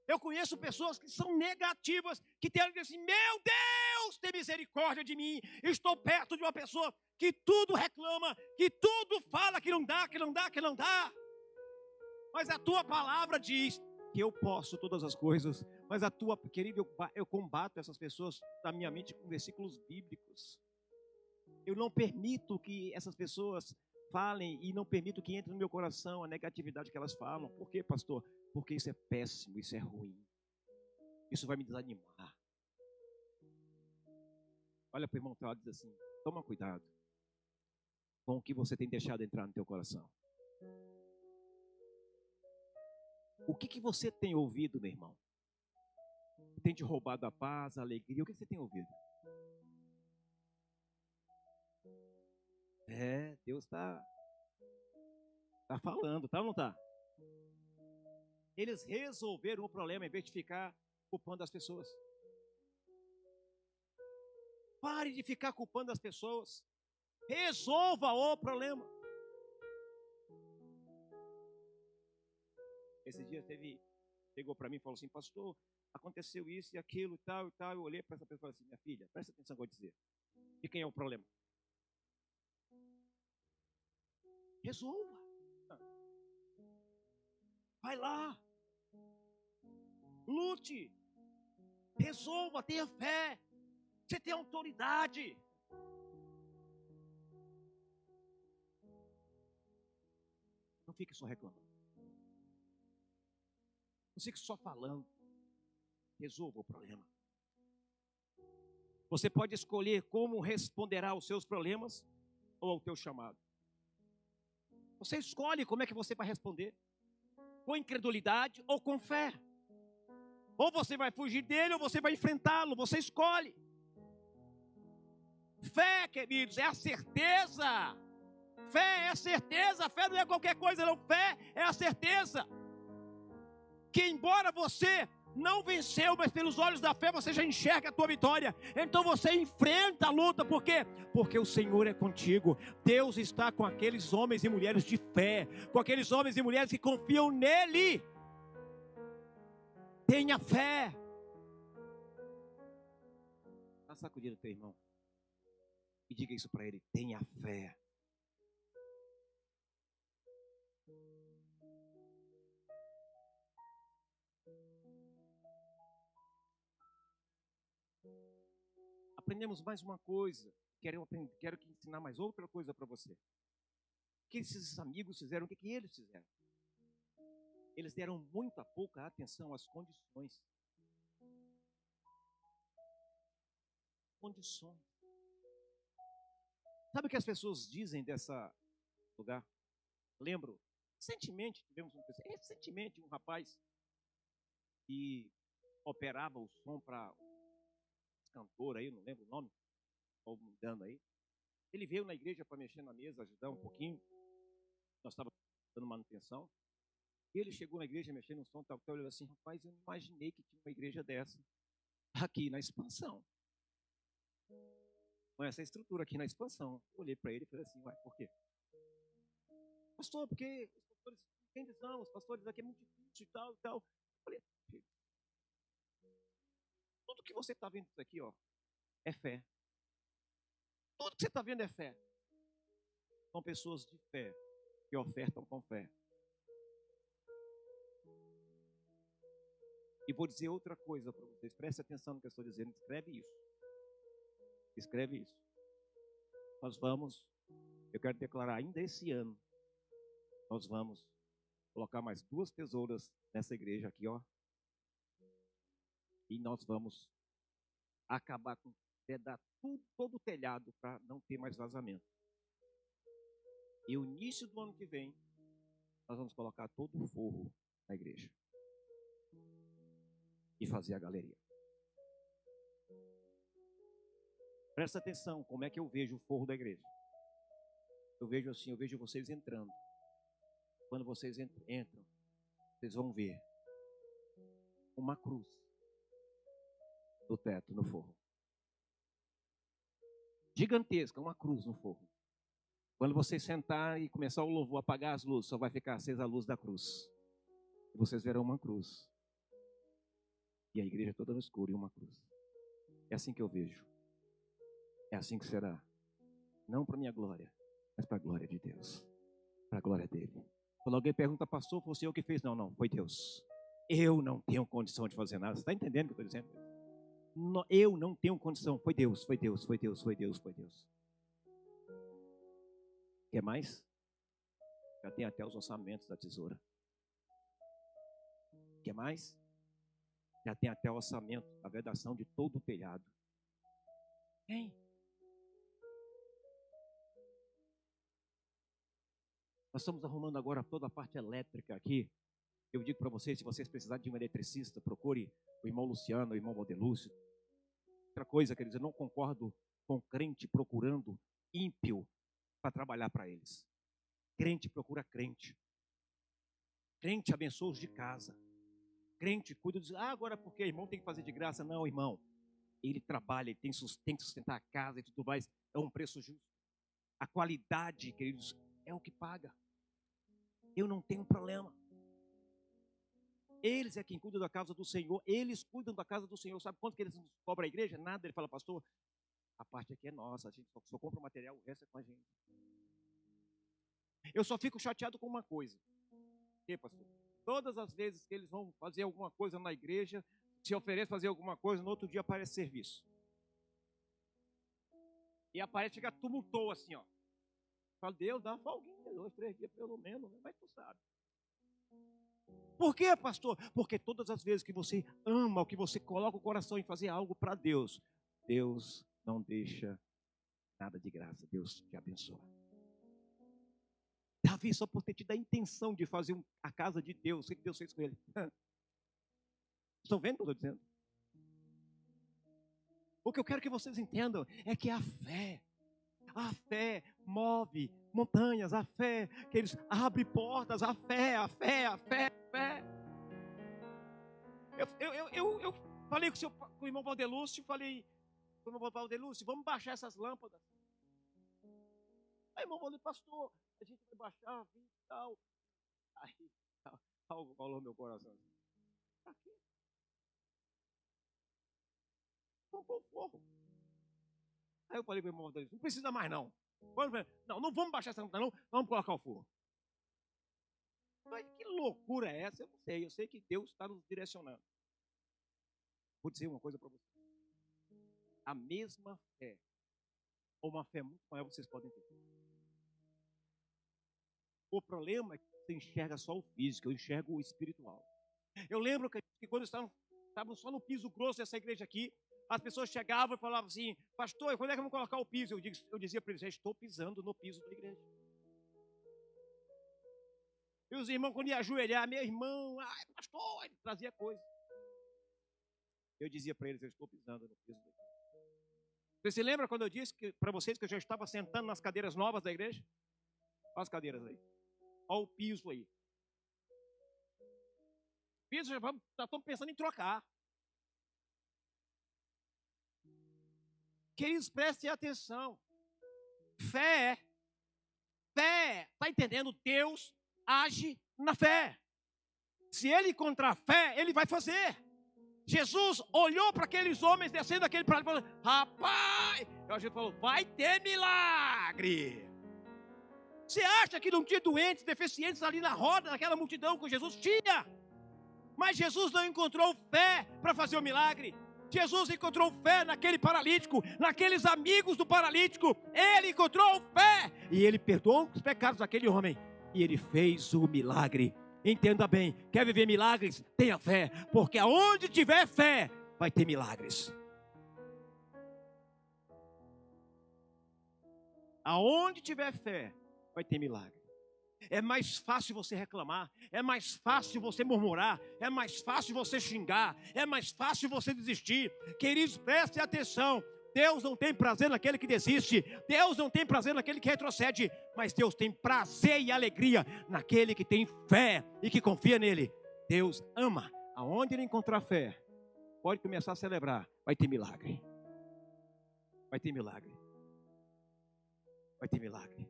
Eu conheço pessoas que são negativas, que têm que dizer assim, meu Deus, tem misericórdia de mim. Estou perto de uma pessoa que tudo reclama, que tudo fala que não dá, que não dá, que não dá. Mas a tua palavra diz que eu posso todas as coisas. Mas a tua, querido, eu combato essas pessoas da minha mente com versículos bíblicos. Eu não permito que essas pessoas falem e não permito que entre no meu coração a negatividade que elas falam. Por quê, pastor? Porque isso é péssimo, isso é ruim. Isso vai me desanimar. Olha para o irmão e diz assim, toma cuidado com o que você tem deixado entrar no teu coração. O que você tem ouvido, meu irmão? Tem te roubado a paz, a alegria? O que você tem ouvido? Deus está falando, tá ou não está? Eles resolveram o problema em vez de ficar culpando as pessoas. Pare de ficar culpando as pessoas. Resolva o problema. Esse dia chegou para mim e falou assim, pastor, aconteceu isso e aquilo e tal e tal. Eu olhei para essa pessoa e falei assim, minha filha, presta atenção no que eu vou dizer. De quem é o problema? Resolva. Vai lá. Lute. Resolva, tenha fé. Você tem autoridade. Não fique só reclamando. Não fique só falando. Resolva o problema. Você pode escolher como responderá aos seus problemas ou ao teu chamado. Você escolhe como é que você vai responder. Com incredulidade ou com fé. Ou você vai fugir dele ou você vai enfrentá-lo. Você escolhe. Fé, queridos, é a certeza. Fé é a certeza. Fé não é qualquer coisa, não. Fé é a certeza. Que embora você não venceu, mas pelos olhos da fé você já enxerga a tua vitória. Então você enfrenta a luta. Por quê? Porque o Senhor é contigo. Deus está com aqueles homens e mulheres de fé. Com aqueles homens e mulheres que confiam nele. Tenha fé. Dá uma sacudida do teu irmão. E diga isso para ele. Tenha fé. Aprendemos mais uma coisa. Quero ensinar mais outra coisa para você. O que esses amigos fizeram? O que eles fizeram? Eles deram muita pouca atenção às condições. Condições. Sabe o que as pessoas dizem dessa lugar? Lembro, recentemente um rapaz que operava o som para cantor aí, não lembro o nome, estou mudando aí. Ele veio na igreja para mexer na mesa, ajudar um pouquinho. Nós estávamos dando manutenção. E ele chegou na igreja mexendo no som, tal, olhou assim, rapaz, eu não imaginei que tinha uma igreja dessa aqui na Expansão. Com essa estrutura aqui na Expansão. Eu olhei para ele e falei assim, ué, por quê? Pastor, porque os pastores têm visão, os pastores aqui é muito difícil e tal, e tal. Eu falei, filho, tudo que você está vendo isso aqui, ó, é fé. Tudo que você está vendo é fé. São pessoas de fé que ofertam com fé. E vou dizer outra coisa para vocês. Preste atenção no que eu estou dizendo. Escreve isso. Escreve isso. Eu quero declarar ainda esse ano, nós vamos colocar mais 2 tesouras nessa igreja aqui, ó. E nós vamos acabar com pedar todo o telhado para não ter mais vazamento. E o início do ano que vem, nós vamos colocar todo o forro na igreja. E fazer a galeria. Presta atenção, como é que eu vejo o forro da igreja? Eu vejo assim, eu vejo vocês entrando. Quando vocês entram, vocês vão ver uma cruz no teto, no forro. Gigantesca, uma cruz no forro. Quando você sentar e começar o louvor, apagar as luzes, só vai ficar acesa a luz da cruz. E vocês verão uma cruz. E a igreja toda no escuro e uma cruz. É assim que eu vejo. É assim que será. Não para minha glória, mas para a glória de Deus. Para a glória dele. Quando alguém pergunta, pastor, foi o senhor que fez? Não, não, foi Deus. Eu não tenho condição de fazer nada. Você está entendendo o que eu estou dizendo? Eu não tenho condição. Foi Deus, foi Deus, foi Deus, foi Deus, foi Deus. Quer mais? Já tem até os orçamentos da tesoura. Quer mais? Já tem até o orçamento da vedação de todo o telhado. Hein? Nós estamos arrumando agora toda a parte elétrica aqui. Eu digo para vocês, se vocês precisarem de um eletricista, procure o irmão Luciano, o irmão Valdelúcio. Outra coisa, quer dizer, eu não concordo com crente procurando ímpio para trabalhar para eles. Crente procura crente. Crente abençoa os de casa. Crente cuida dos... agora porque irmão tem que fazer de graça. Não, irmão. Ele trabalha, ele tem que sustentar a casa e tudo mais. É um preço justo. A qualidade, queridos, é o que paga. Eu não tenho problema. Eles é quem cuida da casa do Senhor. Eles cuidam da casa do Senhor. Sabe quanto que eles nos cobram a igreja? Nada. Ele fala, pastor, a parte aqui é nossa. A gente só compra o material, o resto é com a gente. Eu só fico chateado com uma coisa. O quê, pastor? Todas as vezes que eles vão fazer alguma coisa na igreja, se oferece fazer alguma coisa, no outro dia aparece serviço. E aparece, fica tumultou assim, ó. Fala, Deus, dá uma folguinha, 2, 3 dias pelo menos, mas tu sabe. Por quê, pastor? Porque todas as vezes que você ama, ou que você coloca o coração em fazer algo para Deus, Deus não deixa nada de graça, Deus te abençoa. Davi, só por ter tido a intenção de fazer a casa de Deus, o que Deus fez com ele? Estão vendo o que eu estou dizendo? O que eu quero que vocês entendam é que a fé move montanhas, a fé, que eles abrem portas, a fé. Eu falei com o irmão Valdelúcio, vamos baixar essas lâmpadas. Aí o irmão Valdelúcio, pastor, a gente vai baixar, e tal. Aí algo falou no meu coração. Pra quê? Vamos forro. Aí eu falei para o irmão Valdelúcio, não precisa mais não. Não vamos baixar essa lâmpada não, vamos colocar o forro. Mas que loucura é essa? Eu não sei, eu sei que Deus está nos direcionando. Vou dizer uma coisa para vocês. A mesma fé, ou uma fé muito maior, vocês podem ter. O problema é que você enxerga só o físico, eu enxergo o espiritual. Eu lembro que quando estávamos só no piso grosso dessa igreja aqui, as pessoas chegavam e falavam assim, pastor, quando é que vamos colocar o piso? Eu dizia para eles, já estou pisando no piso da igreja. E os irmãos, quando iam ajoelhar, meu irmão, ai, pastor, ele trazia coisa. Eu dizia para eles, eu estou pisando no piso da igreja. Você se lembra quando eu disse para vocês que eu já estava sentando nas cadeiras novas da igreja? Olha as cadeiras aí. Olha o piso aí. O piso já estamos pensando em trocar. Queridos, prestem atenção. Fé, está entendendo? Deus age na fé. Se ele encontrar fé, ele vai fazer. Jesus olhou para aqueles homens descendo aquele prato e falou, rapaz, a gente falou, vai ter milagre. Você acha que não tinha doentes, deficientes ali na roda, naquela multidão com Jesus? Tinha. Mas Jesus não encontrou fé para fazer o milagre. Jesus encontrou fé naquele paralítico, naqueles amigos do paralítico. Ele encontrou fé e ele perdoou os pecados daquele homem. E ele fez o milagre. Entenda bem, quer viver milagres? Tenha fé, porque aonde tiver fé, vai ter milagres. Aonde tiver fé, vai ter milagre. É mais fácil você reclamar, é mais fácil você murmurar, é mais fácil você xingar, é mais fácil você desistir. Queridos, prestem atenção. Deus não tem prazer naquele que desiste, Deus não tem prazer naquele que retrocede, mas Deus tem prazer e alegria naquele que tem fé e que confia nele. Deus ama. Aonde ele encontrar fé, pode começar a celebrar. Vai ter milagre. Vai ter milagre. Vai ter milagre.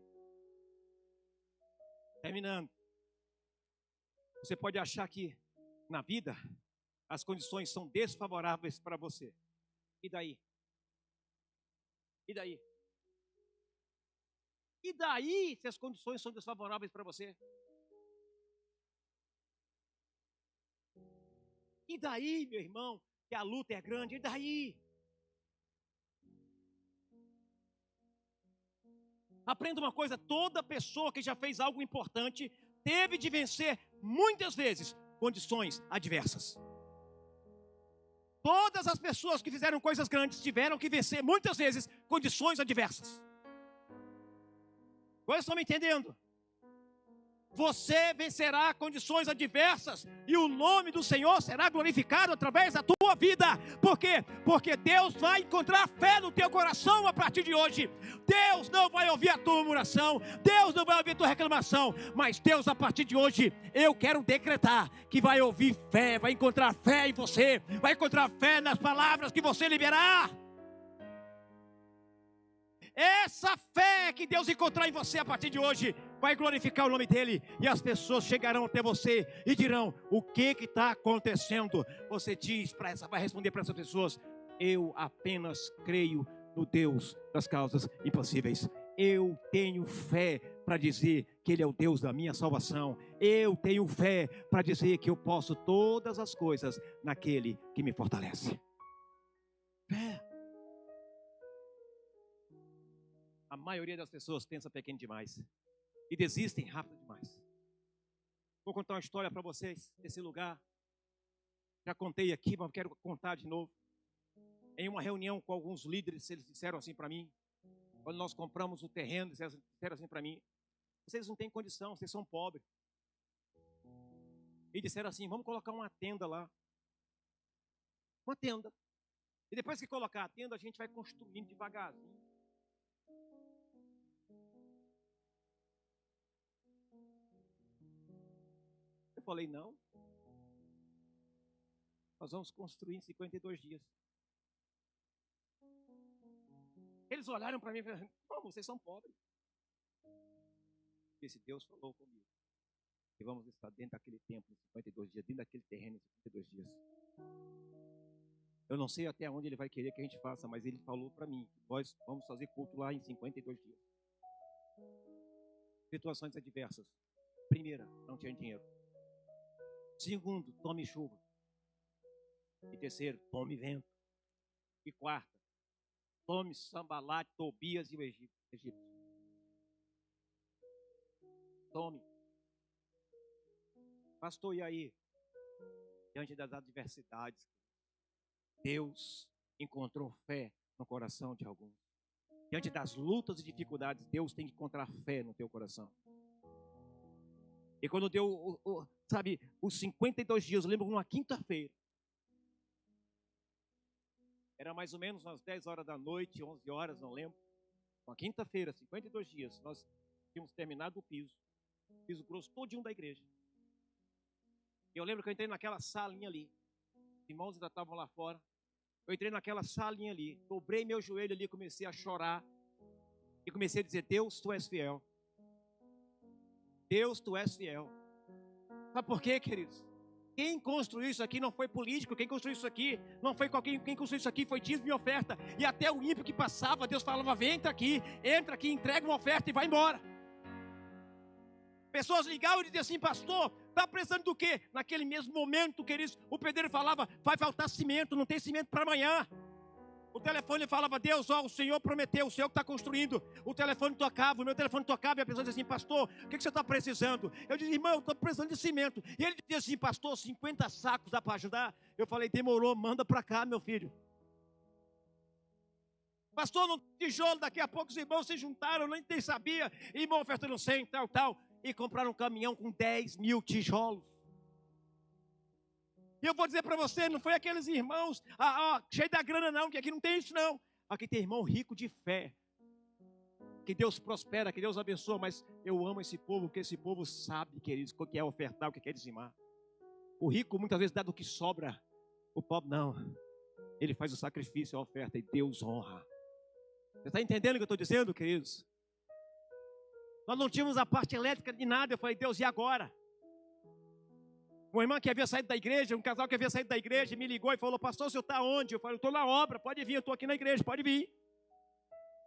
Terminando. Você pode achar que na vida as condições são desfavoráveis para você. E daí? E daí? E daí se as condições são desfavoráveis para você? E daí, meu irmão, que a luta é grande? E daí? Aprenda uma coisa, toda pessoa que já fez algo importante teve de vencer muitas vezes condições adversas. Todas as pessoas que fizeram coisas grandes tiveram que vencer muitas vezes condições adversas. Vocês estão me entendendo? Você vencerá condições adversas e o nome do Senhor será glorificado através da tua vida. Por quê? Porque Deus vai encontrar fé no teu coração a partir de hoje. Deus não vai ouvir a tua murmuração, Deus não vai ouvir a tua reclamação, mas Deus, a partir de hoje, eu quero decretar que vai ouvir fé, vai encontrar fé em você, vai encontrar fé nas palavras que você liberar. Essa fé que Deus encontrar em você a partir de hoje vai glorificar o nome dele, e as pessoas chegarão até você e dirão: o que está acontecendo? Você vai responder para essas pessoas: eu apenas creio no Deus das causas impossíveis. Eu tenho fé para dizer que ele é o Deus da minha salvação. Eu tenho fé para dizer que eu posso todas as coisas naquele que me fortalece. Fé. A maioria das pessoas pensa pequeno demais e desistem rápido demais. Vou contar uma história para vocês desse lugar. Já contei aqui, mas quero contar de novo. Em uma reunião com alguns líderes, eles disseram assim para mim, quando nós compramos o terreno, disseram assim para mim: vocês não têm condição, vocês são pobres. E disseram assim: vamos colocar uma tenda lá. Uma tenda. E depois que colocar a tenda, a gente vai construindo devagarzinho. Eu falei: não. Nós vamos construir em 52 dias. Eles olharam para mim e falaram: como, vocês são pobres? Esse Deus falou comigo e vamos estar dentro daquele templo em 52 dias, dentro daquele terreno em 52 dias. Eu não sei até onde ele vai querer que a gente faça, mas ele falou para mim: nós vamos fazer culto lá em 52 dias. Situações adversas. Primeira, não tinha dinheiro. Segundo, tome chuva. E terceiro, tome vento. E quarta, tome Sambalate, Tobias e o Egito. Tome. Pastor, e aí? Diante das adversidades, Deus encontrou fé no coração de alguns. Diante das lutas e dificuldades, Deus tem que encontrar fé no teu coração. E quando deu, os 52 dias, eu lembro numa quinta-feira. Era mais ou menos umas 10 horas da noite, 11 horas, não lembro. Uma quinta-feira, 52 dias, nós tínhamos terminado o piso grosso todinho da igreja. E eu lembro que eu entrei naquela salinha ali. Os irmãos ainda estavam lá fora. Eu entrei naquela salinha ali, dobrei meu joelho ali, comecei a chorar. E comecei a dizer: Deus, tu és fiel. Deus, tu és fiel. Sabe por quê, queridos? Quem construiu isso aqui não foi político. Quem construiu isso aqui não foi qualquer. Quem construiu isso aqui foi dízimo e oferta. E até o ímpio que passava, Deus falava: entra aqui, entrega uma oferta e vai embora. Pessoas ligavam e diziam assim: pastor, está precisando do quê? Naquele mesmo momento, queridos, o pedreiro falava: vai faltar cimento, não tem cimento para amanhã. O telefone falava: Deus, o Senhor prometeu, o Senhor que está construindo. O telefone tocava, o meu telefone tocava, e a pessoa dizia assim: pastor, o que você está precisando? Eu disse: irmão, eu estou precisando de cimento. E ele dizia assim: pastor, 50 sacos dá para ajudar? Eu falei: demorou, manda para cá, meu filho. Pastor, no tijolo, daqui a pouco os irmãos se juntaram, nem sabia, irmão ofertando 100, tal, e compraram um caminhão com 10 mil tijolos. E eu vou dizer para você, não foi aqueles irmãos cheios da grana não, que aqui não tem isso não. Aqui tem irmão rico de fé. Que Deus prospera, que Deus abençoa, mas eu amo esse povo, porque esse povo sabe, queridos, o que é ofertar, o que é dizimar. O rico muitas vezes dá do que sobra. O pobre não. Ele faz o sacrifício, a oferta e Deus honra. Você está entendendo o que eu estou dizendo, queridos? Nós não tínhamos a parte elétrica de nada. Eu falei, Deus, e agora? Uma irmã que havia saído da igreja, um casal que havia saído da igreja, me ligou e falou, pastor, o senhor está onde? Eu falei, eu estou na obra, pode vir, eu estou aqui na igreja, pode vir.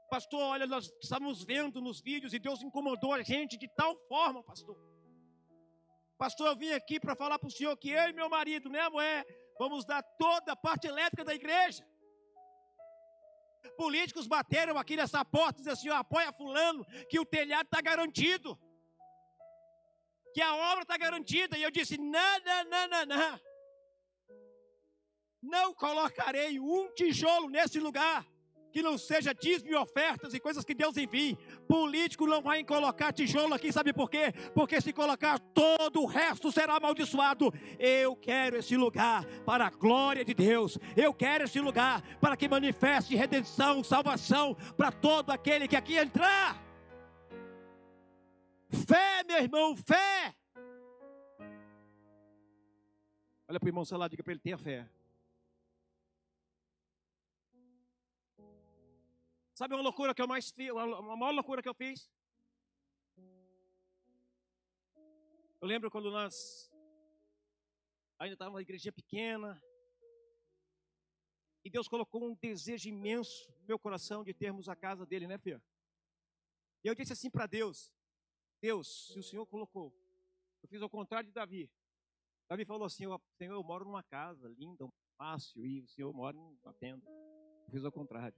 Pastor, olha, nós estamos vendo nos vídeos e Deus incomodou a gente de tal forma, pastor. Pastor, eu vim aqui para falar para o senhor que eu e meu marido, né, mulher, vamos dar toda a parte elétrica da igreja. Políticos bateram aqui nessa porta e disseram assim, apoia fulano, que o telhado está garantido. Que a obra está garantida. E eu disse, não. Não colocarei um tijolo nesse lugar que não seja dízimo e ofertas e coisas que Deus envie. Político não vai colocar tijolo aqui, sabe por quê? Porque se colocar, todo o resto será amaldiçoado. Eu quero esse lugar para a glória de Deus. Eu quero esse lugar para que manifeste redenção, salvação para todo aquele que aqui entrar. Fé, meu irmão, fé. Olha para o irmão Salah, diga para ele, tenha fé. Sabe uma loucura que eu mais fiz, uma maior loucura que eu fiz? Eu lembro quando nós ainda estávamos numa igrejinha pequena, e Deus colocou um desejo imenso no meu coração de termos a casa dele, né, filha? E eu disse assim para Deus, Deus, se o Senhor colocou, eu fiz ao contrário de Davi. Davi falou assim, Senhor, eu moro numa casa linda, fácil, e o Senhor mora numa tenda. Eu fiz ao contrário.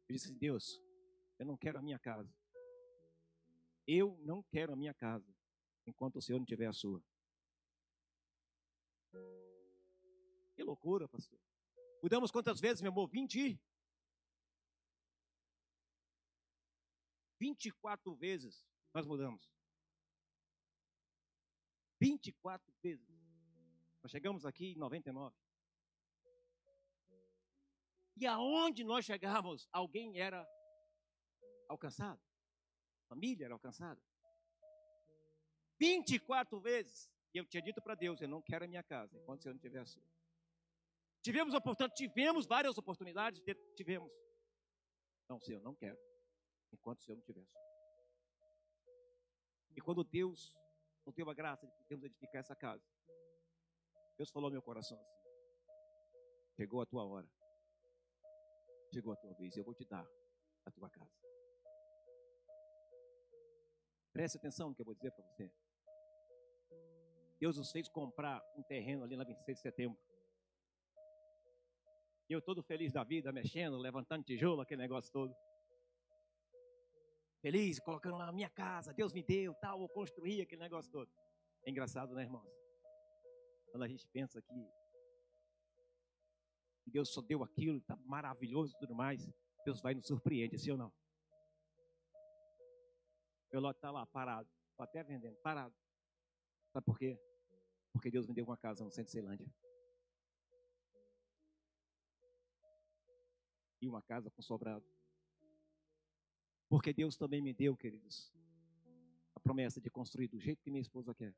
Eu disse assim, Deus, eu não quero a minha casa. Eu não quero a minha casa, enquanto o Senhor não tiver a sua. Que loucura, pastor. Mudamos quantas vezes, meu amor? 24 vezes nós mudamos. 24 vezes. Nós chegamos aqui em 99. E aonde nós chegamos, alguém era alcançado. Família era alcançada. 24 vezes. E eu tinha dito para Deus, eu não quero a minha casa, enquanto o Senhor não tiver a sua. Tivemos várias oportunidades, tivemos. Não, Senhor, não quero, enquanto o Senhor não tiver a sua. E quando Deus nos deu a graça de podermos edificar essa casa, Deus falou ao meu coração assim, chegou a tua hora. Chegou a tua vez, eu vou te dar a tua casa. Preste atenção no que eu vou dizer para você. Deus nos fez comprar um terreno ali na 26 de setembro. E eu todo feliz da vida, mexendo, levantando tijolo, aquele negócio todo. Feliz, colocando lá a minha casa, Deus me deu, tal, vou construir aquele negócio todo. É engraçado, né, irmãos? Quando a gente pensa que Deus só deu aquilo, está maravilhoso e tudo mais, Deus vai nos surpreender, sim ou não? Meu lote está lá, parado, estou até vendendo, parado. Sabe por quê? Porque Deus me deu uma casa no centro de Ceilândia. E uma casa com sobrado. Porque Deus também me deu, queridos, a promessa de construir do jeito que minha esposa quer.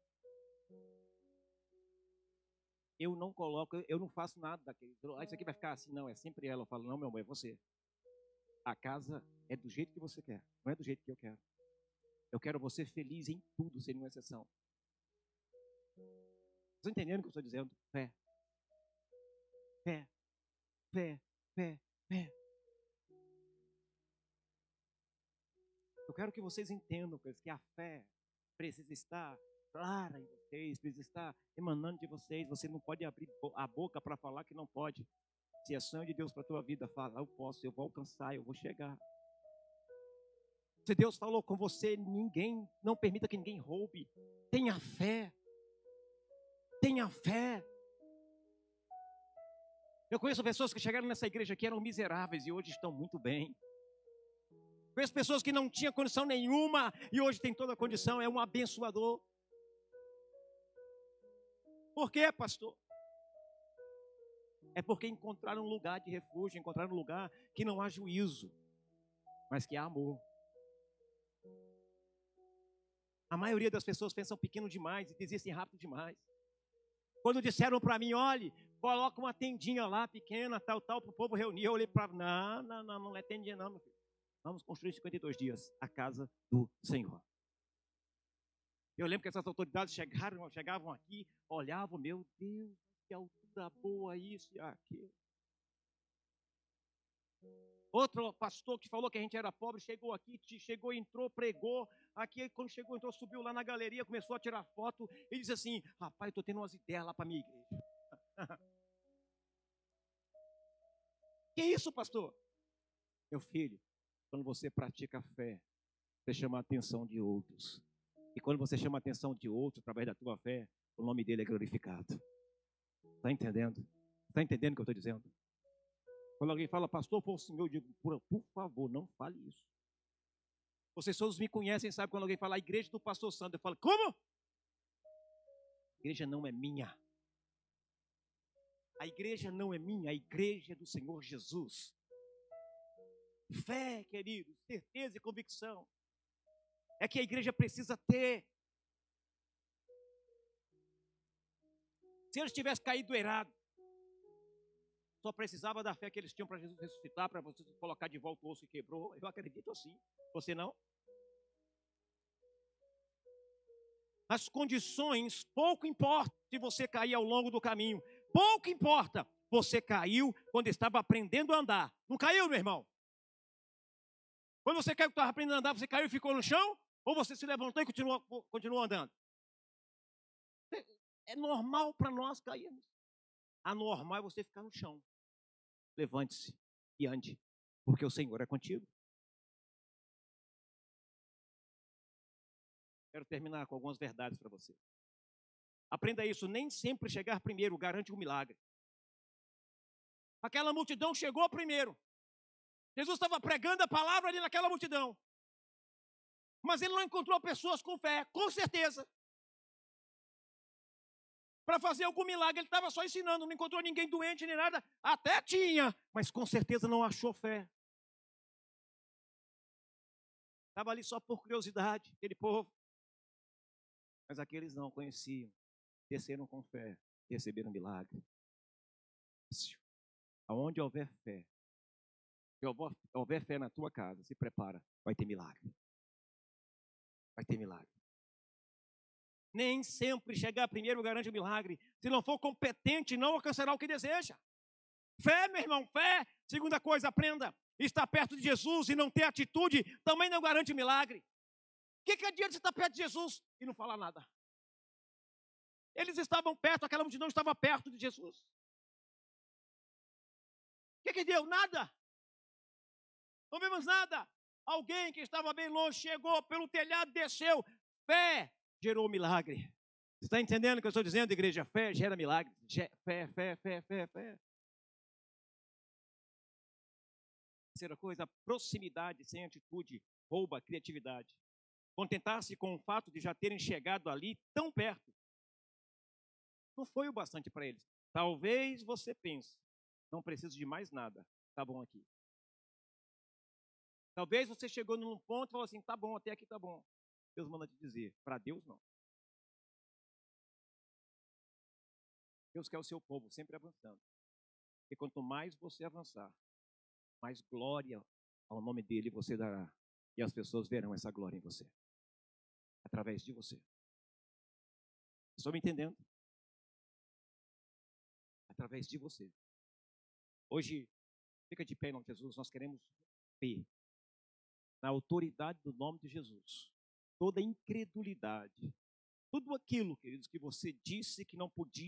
Eu não coloco, eu não faço nada daquele. Isso aqui vai ficar assim, não, é sempre ela. Eu falo, não, meu amor, é você. A casa é do jeito que você quer, não é do jeito que eu quero. Eu quero você feliz em tudo, sem nenhuma exceção. Estão entendendo o que eu estou dizendo? Fé. Fé. Fé. Fé. Fé. Eu quero que vocês entendam que a fé precisa estar clara em vocês, precisa estar emanando de vocês. Você não pode abrir a boca para falar que não pode. Se é sonho de Deus para a tua vida, fala, eu posso, eu vou alcançar, eu vou chegar. Se Deus falou com você, não permita que ninguém roube. Tenha fé. Tenha fé. Eu conheço pessoas que chegaram nessa igreja que eram miseráveis e hoje estão muito bem. Conheço pessoas que não tinham condição nenhuma e hoje tem toda a condição, é um abençoador. Por quê, pastor? É porque encontraram um lugar de refúgio, encontraram um lugar que não há juízo, mas que há amor. A maioria das pessoas pensam pequeno demais e desistem rápido demais. Quando disseram para mim, olhe, coloca uma tendinha lá, pequena, tal, para o povo reunir, eu olhei para, não é tendinha não, meu filho. Vamos construir em 52 dias a casa do Senhor. Eu lembro que essas autoridades chegavam aqui, olhavam, meu Deus, que altura boa isso e aquilo. Outro pastor que falou que a gente era pobre, chegou aqui, entrou, pregou. Aqui, quando chegou, entrou, subiu lá na galeria, começou a tirar foto e disse assim, rapaz, eu estou tendo umas ideias lá para a minha igreja. Que isso, pastor? Meu filho, quando você pratica a fé, você chama a atenção de outros. E quando você chama a atenção de outros, através da tua fé, o nome dele é glorificado. Está entendendo? Está entendendo o que eu estou dizendo? Quando alguém fala, pastor, foi o Senhor, eu digo, por favor, não fale isso. Vocês todos me conhecem, sabem quando alguém fala, a igreja do pastor Sandro, eu falo, como? A igreja não é minha. A igreja não é minha, a igreja é do Senhor Jesus. Fé, queridos, certeza e convicção. É que a igreja precisa ter. Se eles tivessem caído errado, só precisava da fé que eles tinham para Jesus ressuscitar, para você colocar de volta o osso que quebrou. Eu acredito assim. Você não? As condições, pouco importa se você cair ao longo do caminho. Pouco importa. Você caiu quando estava aprendendo a andar. Não caiu, meu irmão? Quando você caiu, estava aprendendo a andar, você caiu e ficou no chão? Ou você se levantou e continuou andando? É normal para nós cairmos. Anormal é você ficar no chão. Levante-se e ande, porque o Senhor é contigo. Quero terminar com algumas verdades para você. Aprenda isso, nem sempre chegar primeiro garante um milagre. Aquela multidão chegou primeiro. Jesus estava pregando a palavra ali naquela multidão. Mas ele não encontrou pessoas com fé, com certeza. Para fazer algum milagre, ele estava só ensinando, não encontrou ninguém doente nem nada. Até tinha, mas com certeza não achou fé. Estava ali só por curiosidade, aquele povo. Mas aqueles não conheciam, desceram com fé, receberam milagre. Aonde houver fé, se houver fé na tua casa, se prepara, vai ter milagre. Vai ter milagre. Nem sempre chegar primeiro garante o milagre. Se não for competente, não alcançará o que deseja. Fé, meu irmão, fé. Segunda coisa, aprenda. Estar perto de Jesus e não ter atitude também não garante milagre. O que adianta você estar perto de Jesus e não falar nada? Eles estavam perto, aquela multidão estava perto de Jesus. O que deu? Nada. Não vimos nada. Alguém que estava bem longe chegou pelo telhado, desceu. Fé gerou milagre. Você está entendendo o que eu estou dizendo, igreja? Fé gera milagre. Fé. Terceira coisa, proximidade sem atitude rouba a criatividade. Contentar-se com o fato de já terem chegado ali tão perto não foi o bastante para eles. Talvez você pense, não preciso de mais nada, tá bom aqui. Talvez você chegou num ponto e falou assim, tá bom, até aqui tá bom. Deus manda te dizer, para Deus não. Deus quer o seu povo sempre avançando. E quanto mais você avançar, mais glória ao nome dele você dará. E as pessoas verão essa glória em você. Através de você. Estão me entendendo? Através de você. Hoje, fica de pé em nome de Jesus, nós queremos ver na autoridade do nome de Jesus. Toda incredulidade. Tudo aquilo, queridos, que você disse que não podia.